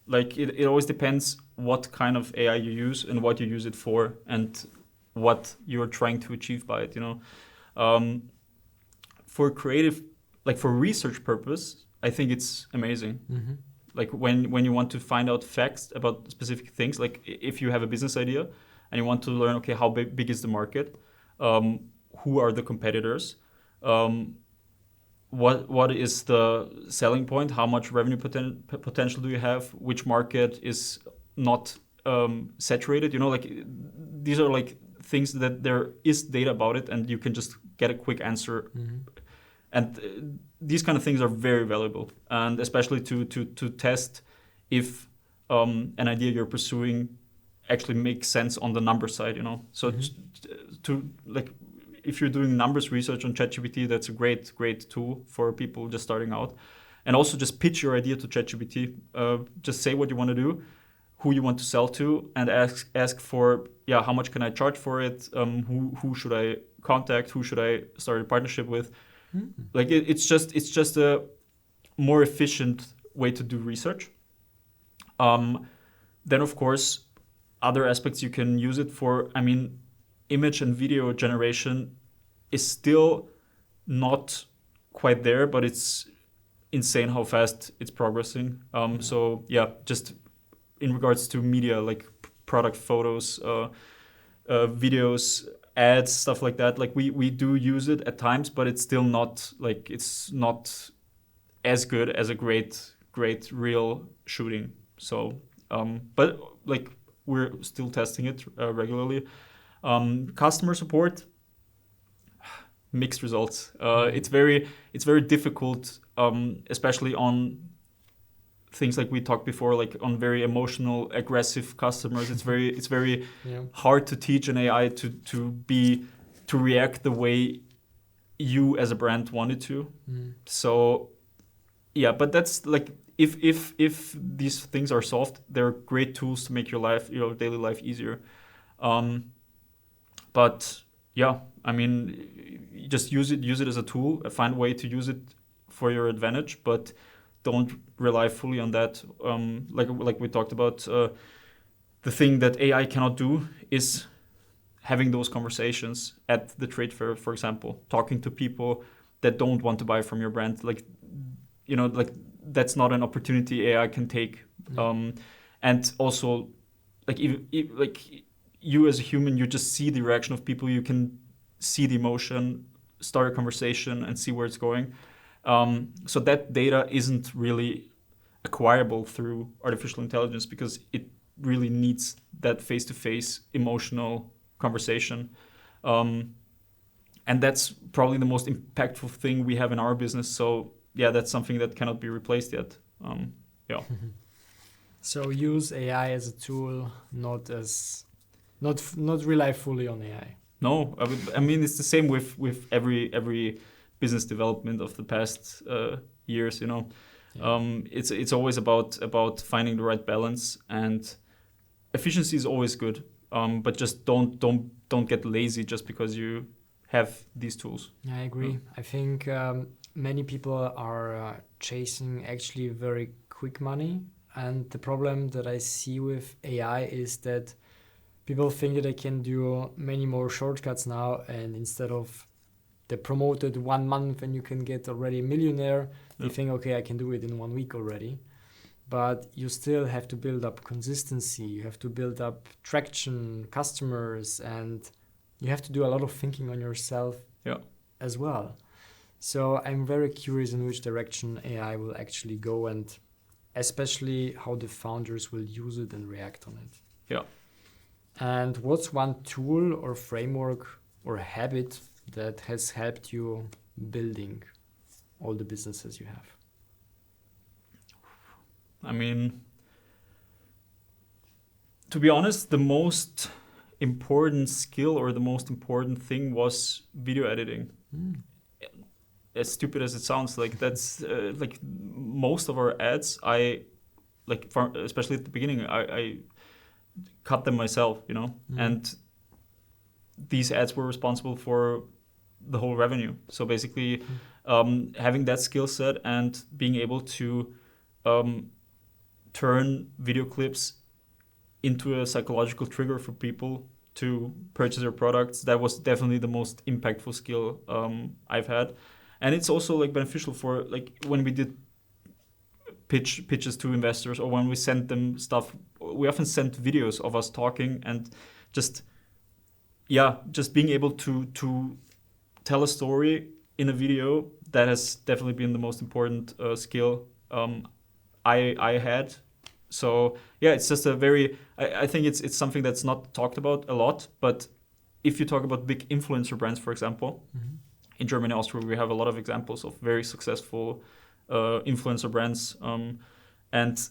Like it always depends what kind of AI you use and what you use it for and what you're trying to achieve by it, you know. For creative, like for research purpose, I think it's amazing. Like when you want to find out facts about specific things, like if you have a business idea and you want to learn, okay, how big is the market? Who are the competitors? What is the selling point? How much revenue potential do you have? Which market is not saturated? You know, like these are like things that there is data about it, and you can just get a quick answer. And these kind of things are very valuable, and especially to test if an idea you're pursuing actually makes sense on the number side. You know, so to like. If you're doing numbers research on ChatGPT, that's a great tool for people just starting out. And also just pitch your idea to ChatGPT. Just say what you want to do, who you want to sell to, and ask for, how much can I charge for it? Who should I contact? Who should I start a partnership with? Like it's just a more efficient way to do research. Then of course, other aspects you can use it for. I mean, image and video generation is still not quite there, but it's insane how fast it's progressing. So just in regards to media, like product photos, videos, ads, stuff like that, like we do use it at times, but it's still not like it's not as good as a great real shooting. So but like we're still testing it regularly. Customer support, mixed results. It's very difficult, especially on things like we talked before, like on very emotional, aggressive customers. It's very hard to teach an AI to react the way you as a brand want it to. So but that's like if these things are solved, they're great tools to make your daily life easier. But yeah, I mean, you just use it as a tool, find a way to use it for your advantage, but don't rely fully on that. Like we talked about, the thing that AI cannot do is having those conversations at the trade fair, for example, talking to people that don't want to buy from your brand. Like, like that's not an opportunity AI can take. And also, like, like you as a human, you just see the reaction of people. You can see the emotion, start a conversation, and see where it's going. So that data isn't really acquirable through artificial intelligence because it really needs that face-to-face emotional conversation. And that's probably the most impactful thing we have in our business. So yeah, that's something that cannot be replaced yet. Yeah. So use AI as a tool, not rely fully on AI. No, I mean it's the same with every business development of the past years. It's always about finding the right balance, and efficiency is always good. But just don't get lazy just because you have these tools. I agree. I think many people are chasing actually very quick money, and the problem that I see with AI is that people think that they can do many more shortcuts now, and instead of the promoted 1 month and you can get already a millionaire, they think, okay, I can do it in 1 week already. But you still have to build up consistency, you have to build up traction, customers, and you have to do a lot of thinking on yourself as well. So I'm very curious in which direction AI will actually go, and especially how the founders will use it and react on it. Yeah. And what's one tool or framework or habit that has helped you building all the businesses you have? I mean, to be honest, the most important skill or the most important thing was video editing. As stupid as it sounds, like that's like most of our ads, especially at the beginning, I cut them myself, and these ads were responsible for the whole revenue. So basically, having that skill set and being able to turn video clips into a psychological trigger for people to purchase our products, that was definitely the most impactful skill I've had. And it's also like beneficial for like when we did pitches to investors, or when we sent them stuff, we often sent videos of us talking, and just being able to tell a story in a video, that has definitely been the most important skill I had. So yeah, it's just I think it's something that's not talked about a lot, but if you talk about big influencer brands, for example, in Germany, Austria, we have a lot of examples of very successful influencer brands, and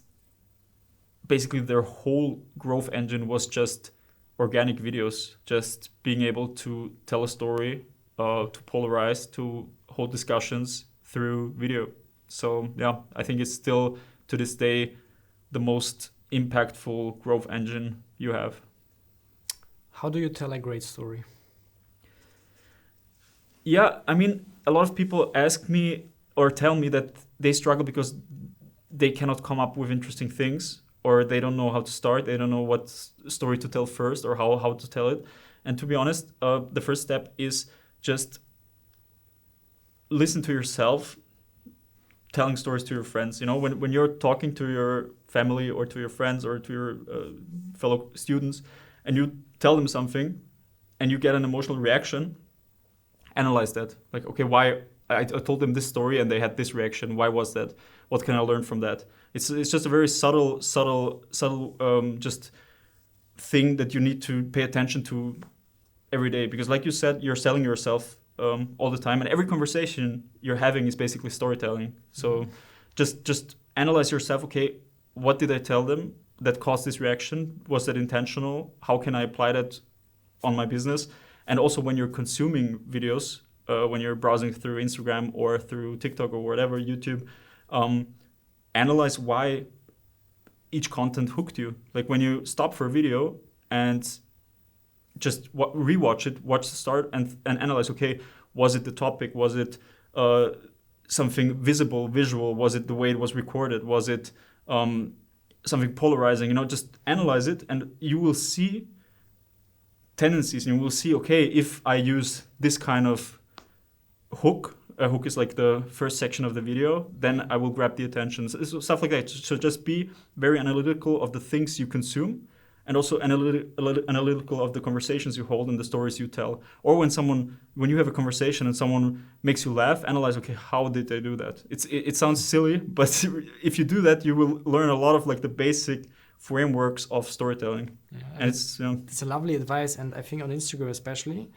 basically their whole growth engine was just organic videos, just being able to tell a story, to polarize, to hold discussions through video. So yeah, I think it's still to this day the most impactful growth engine you have. How do you tell a great story? Yeah, I mean, a lot of people ask me or tell me that they struggle because they cannot come up with interesting things, or they don't know how to start. They don't know what story to tell first, or how to tell it. And to be honest, the first step is just listen to yourself telling stories to your friends. When you're talking to your family or to your friends or to your fellow students, and you tell them something and you get an emotional reaction, analyze that. Like, okay, why I told them this story and they had this reaction. Why was that? What can I learn from that? It's just a very subtle just thing that you need to pay attention to every day, because like you said, you're selling yourself all the time, and every conversation you're having is basically storytelling. So just analyze yourself. Okay, what did I tell them that caused this reaction? Was that intentional? How can I apply that on my business? And also, when you're consuming videos, when you're browsing through Instagram or through TikTok or whatever, YouTube, analyze why each content hooked you. Like when you stop for a video and just rewatch it, watch the start, and analyze. Okay, was it the topic? Was it something visual? Was it the way it was recorded? Was it something polarizing? Just analyze it, and you will see tendencies, and you will see, okay, if I use this kind of hook, a hook is like the first section of the video, then I will grab the attention. So stuff like that. So just be very analytical of the things you consume, and also analytical of the conversations you hold and the stories you tell. Or when you have a conversation and someone makes you laugh, analyze, okay, how did they do that? It sounds silly, but if you do that, you will learn a lot of like the basic frameworks of storytelling. Yeah, and it's a lovely advice, and I think on Instagram especially,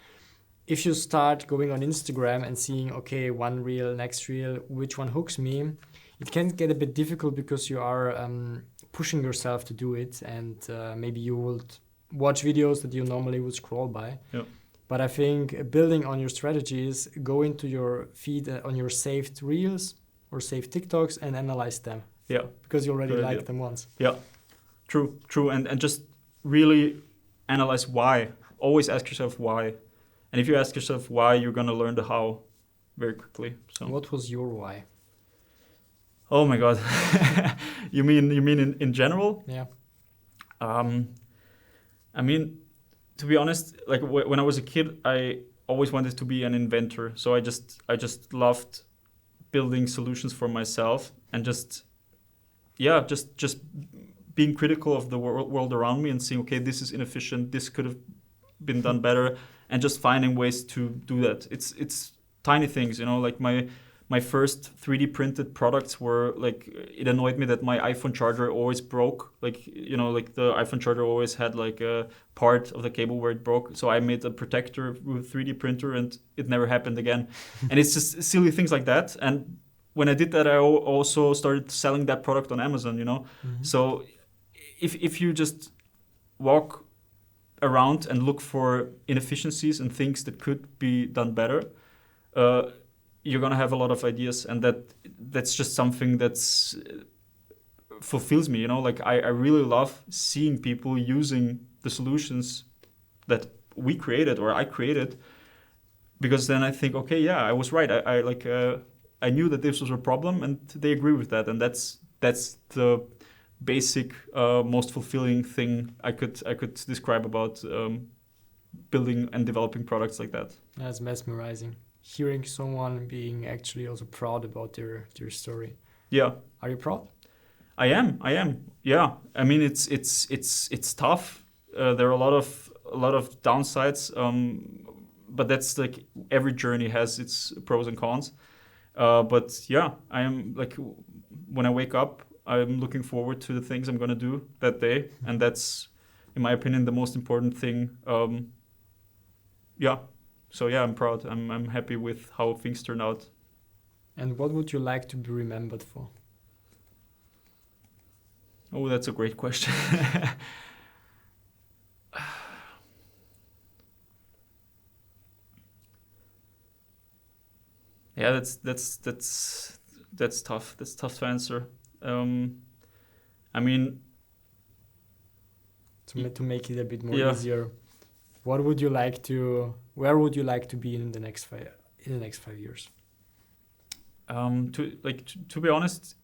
if you start going on Instagram and seeing, okay, one reel, next reel, which one hooks me, it can get a bit difficult because you are pushing yourself to do it, and maybe you would watch videos that you normally would scroll by. Yeah. But I think building on your strategies, go into your feed on your saved reels or saved TikToks and analyze them. Yeah. Because you already liked them once. Yeah. True. And just really analyze why. Always ask yourself why. And if you ask yourself why, you're going to learn the how very quickly. So what was your why? Oh my God. You mean in general? Yeah. I mean, to be honest, like when I was a kid, I always wanted to be an inventor. So I just loved building solutions for myself, and just being critical of the world around me and seeing, okay, this is inefficient, this could have been done better, and just finding ways to do that. It's tiny things, like my first 3D printed products were like, it annoyed me that my iPhone charger always broke. Like the iPhone charger always had like a part of the cable where it broke. So I made a protector with 3D printer, and it never happened again. And it's just silly things like that. And when I did that, I also started selling that product on Amazon, Mm-hmm. So if you just walk around and look for inefficiencies and things that could be done better, you're gonna have a lot of ideas, and that's just something that's fulfills me. Like I really love seeing people using the solutions that we created or I created, because then I think, okay, yeah, I was right. I knew that this was a problem, and they agree with that, and that's the basic most fulfilling thing I could describe about building and developing products like that. That's mesmerizing. Hearing someone being actually also proud about their story. Yeah. Are you proud? I am. Yeah. I mean, it's tough. There are a lot of downsides. But that's like every journey has its pros and cons. But yeah, I am like, when I wake up, I'm looking forward to the things I'm gonna do that day, and that's, in my opinion, the most important thing. Yeah. So yeah, I'm proud. I'm happy with how things turned out. And what would you like to be remembered for? Oh, that's a great question. Yeah, that's tough. That's tough to answer. I mean, to make it a bit more easier, where would you like to be in the next 5 years? To be honest,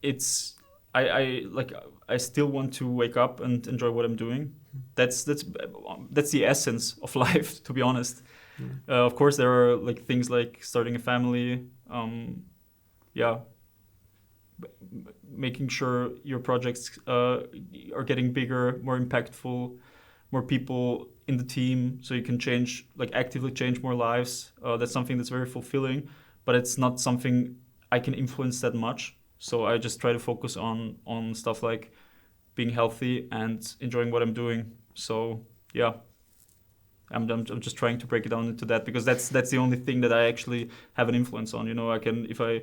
it's I still want to wake up and enjoy what I'm doing. That's the essence of life, to be honest. Of course, there are like things like starting a family, making sure your projects are getting bigger, more impactful, more people in the team, so you can actively change more lives. That's something that's very fulfilling, but it's not something I can influence that much. So I just try to focus on stuff like being healthy and enjoying what I'm doing. So yeah, I'm just trying to break it down into that, because that's the only thing that I actually have an influence on. I can, if I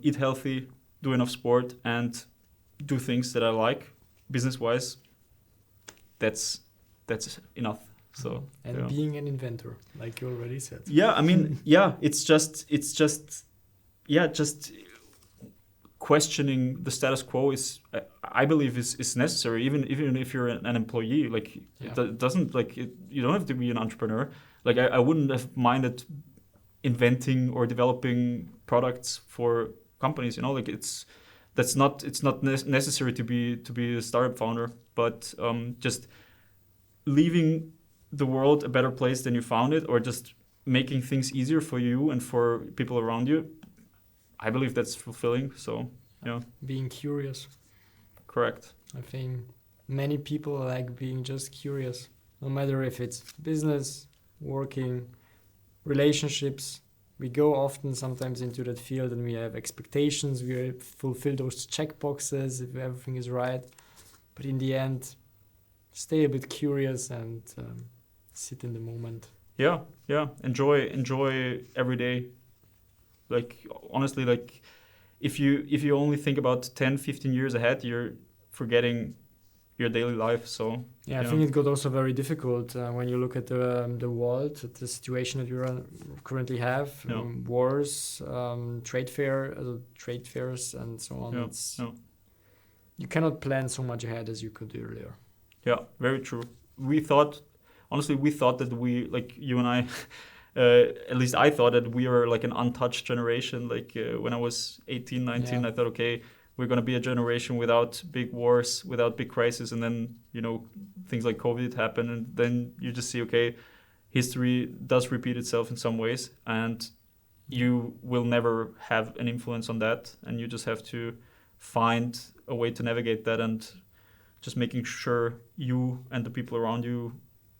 eat healthy, do enough sport, and do things that I like business-wise, that's enough. So being an inventor, like you already said. Yeah, I mean, yeah, it's just questioning the status quo is, I believe, is necessary. Even if you're an employee, like it doesn't like it, you don't have to be an entrepreneur. Like I wouldn't have minded inventing or developing products for companies. You know, like it's not necessary to be a startup founder, but just leaving the world a better place than you found it, or just making things easier for you and for people around you. I believe that's fulfilling. So, yeah. Being curious. Correct. I think many people like being just curious, no matter if it's business, working, relationships. We go often sometimes into that field and we have expectations. We fulfill those check boxes if everything is right. But in the end, stay a bit curious and sit in the moment. Yeah. Enjoy every day. Like, honestly, like if you only think about 10, 15 years ahead, you're forgetting your daily life. So I think it got also very difficult when you look at the world, at the situation that we currently have, wars, trade fairs, and so on. You cannot plan so much ahead as you could earlier. Yeah, very true. We thought that we, like you and I. At least I thought that we were like an untouched generation. Like when I was 18, 19, I thought, okay, we're going to be a generation without big wars, without big crises. And then, things like COVID happen. And then you just see, okay, history does repeat itself in some ways. And you will never have an influence on that. And you just have to find a way to navigate that, and just making sure you and the people around you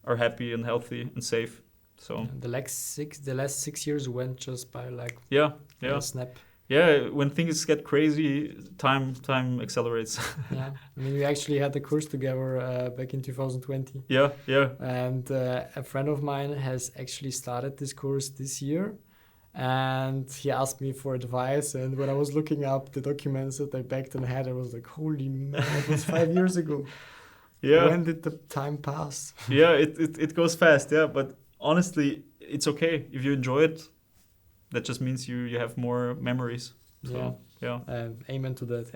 are happy and healthy and safe. So the last 6 years went just by like a snap. Yeah, when things get crazy, time accelerates. I mean, we actually had the course together back in 2020. Yeah. And a friend of mine has actually started this course this year, and he asked me for advice. And when I was looking up the documents that I back then had, I was like, "Holy man, it was 5 years ago." Yeah. When did the time pass? Yeah, it goes fast. Yeah, but honestly, it's okay if you enjoy it. That just means you have more memories. So, yeah. Amen to that.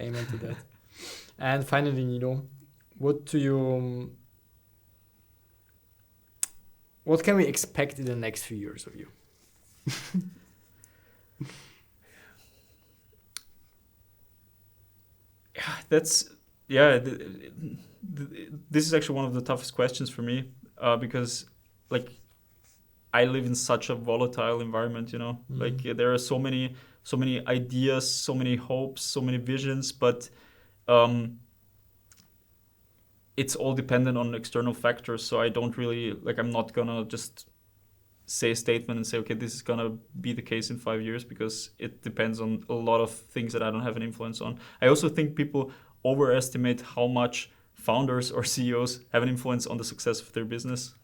And finally, what can we expect in the next few years of you? This is actually one of the toughest questions for me, because like I live in such a volatile environment, like there are so many ideas, so many hopes, so many visions, but it's all dependent on external factors. So I don't really, I'm not gonna just say a statement and say, okay, this is gonna be the case in 5 years, because it depends on a lot of things that I don't have an influence on. I also think people overestimate how much founders or CEOs have an influence on the success of their business,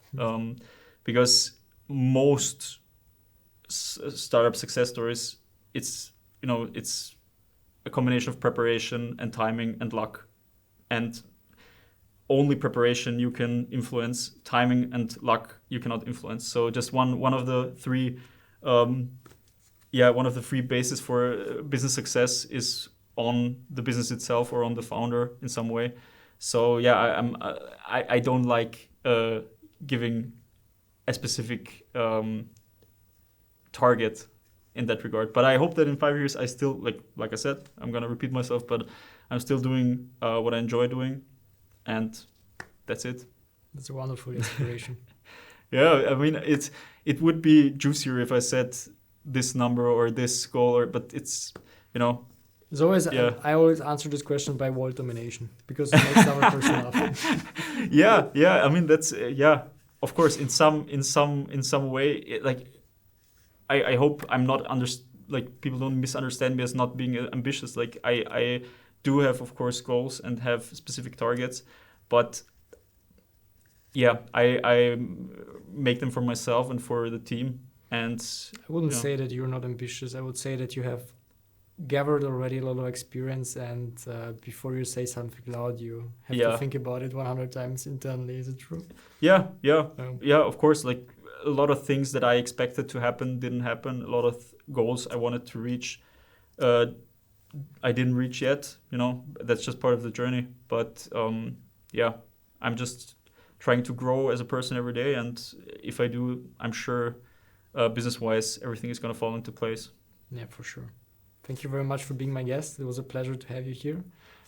because most startup success stories, it's a combination of preparation and timing and luck, and only preparation you can influence, timing and luck you cannot influence. So just one of the three bases for business success is on the business itself or on the founder in some way. So I don't like giving a specific target in that regard, but I hope that in 5 years I still, like I said, I'm gonna repeat myself, but I'm still doing what I enjoy doing, and that's it. That's a wonderful inspiration. Yeah, I mean, it would be juicier if I said this number or this goal, but it's It's always I always answer this question by world domination, because it makes our person laugh. Yeah. I mean, that's of course, in some way, I hope I'm not people don't misunderstand me as not being ambitious. Like I do have, of course, goals and have specific targets, but I make them for myself and for the team. And I wouldn't say that you're not ambitious. I would say that you have gathered already a lot of experience, and before you say something loud, you have to think about it 100 times internally. Is it true? Yeah, of course. Like a lot of things that I expected to happen didn't happen. A lot of goals I wanted to reach I didn't reach yet. That's just part of the journey. But yeah, I'm just trying to grow as a person every day, and if I do, I'm sure business-wise everything is going to fall into place. Yeah, for sure. Thank you very much for being my guest. It was a pleasure to have you here,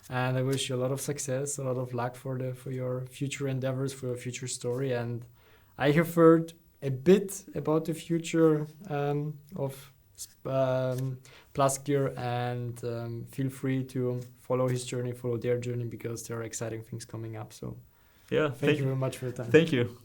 and I wish you a lot of success, a lot of luck for your future endeavors, for your future story. And I have heard a bit about the future of Plusgear, and feel free to follow his journey, follow their journey, because there are exciting things coming up. So yeah, thank you very much for your time. Thank you.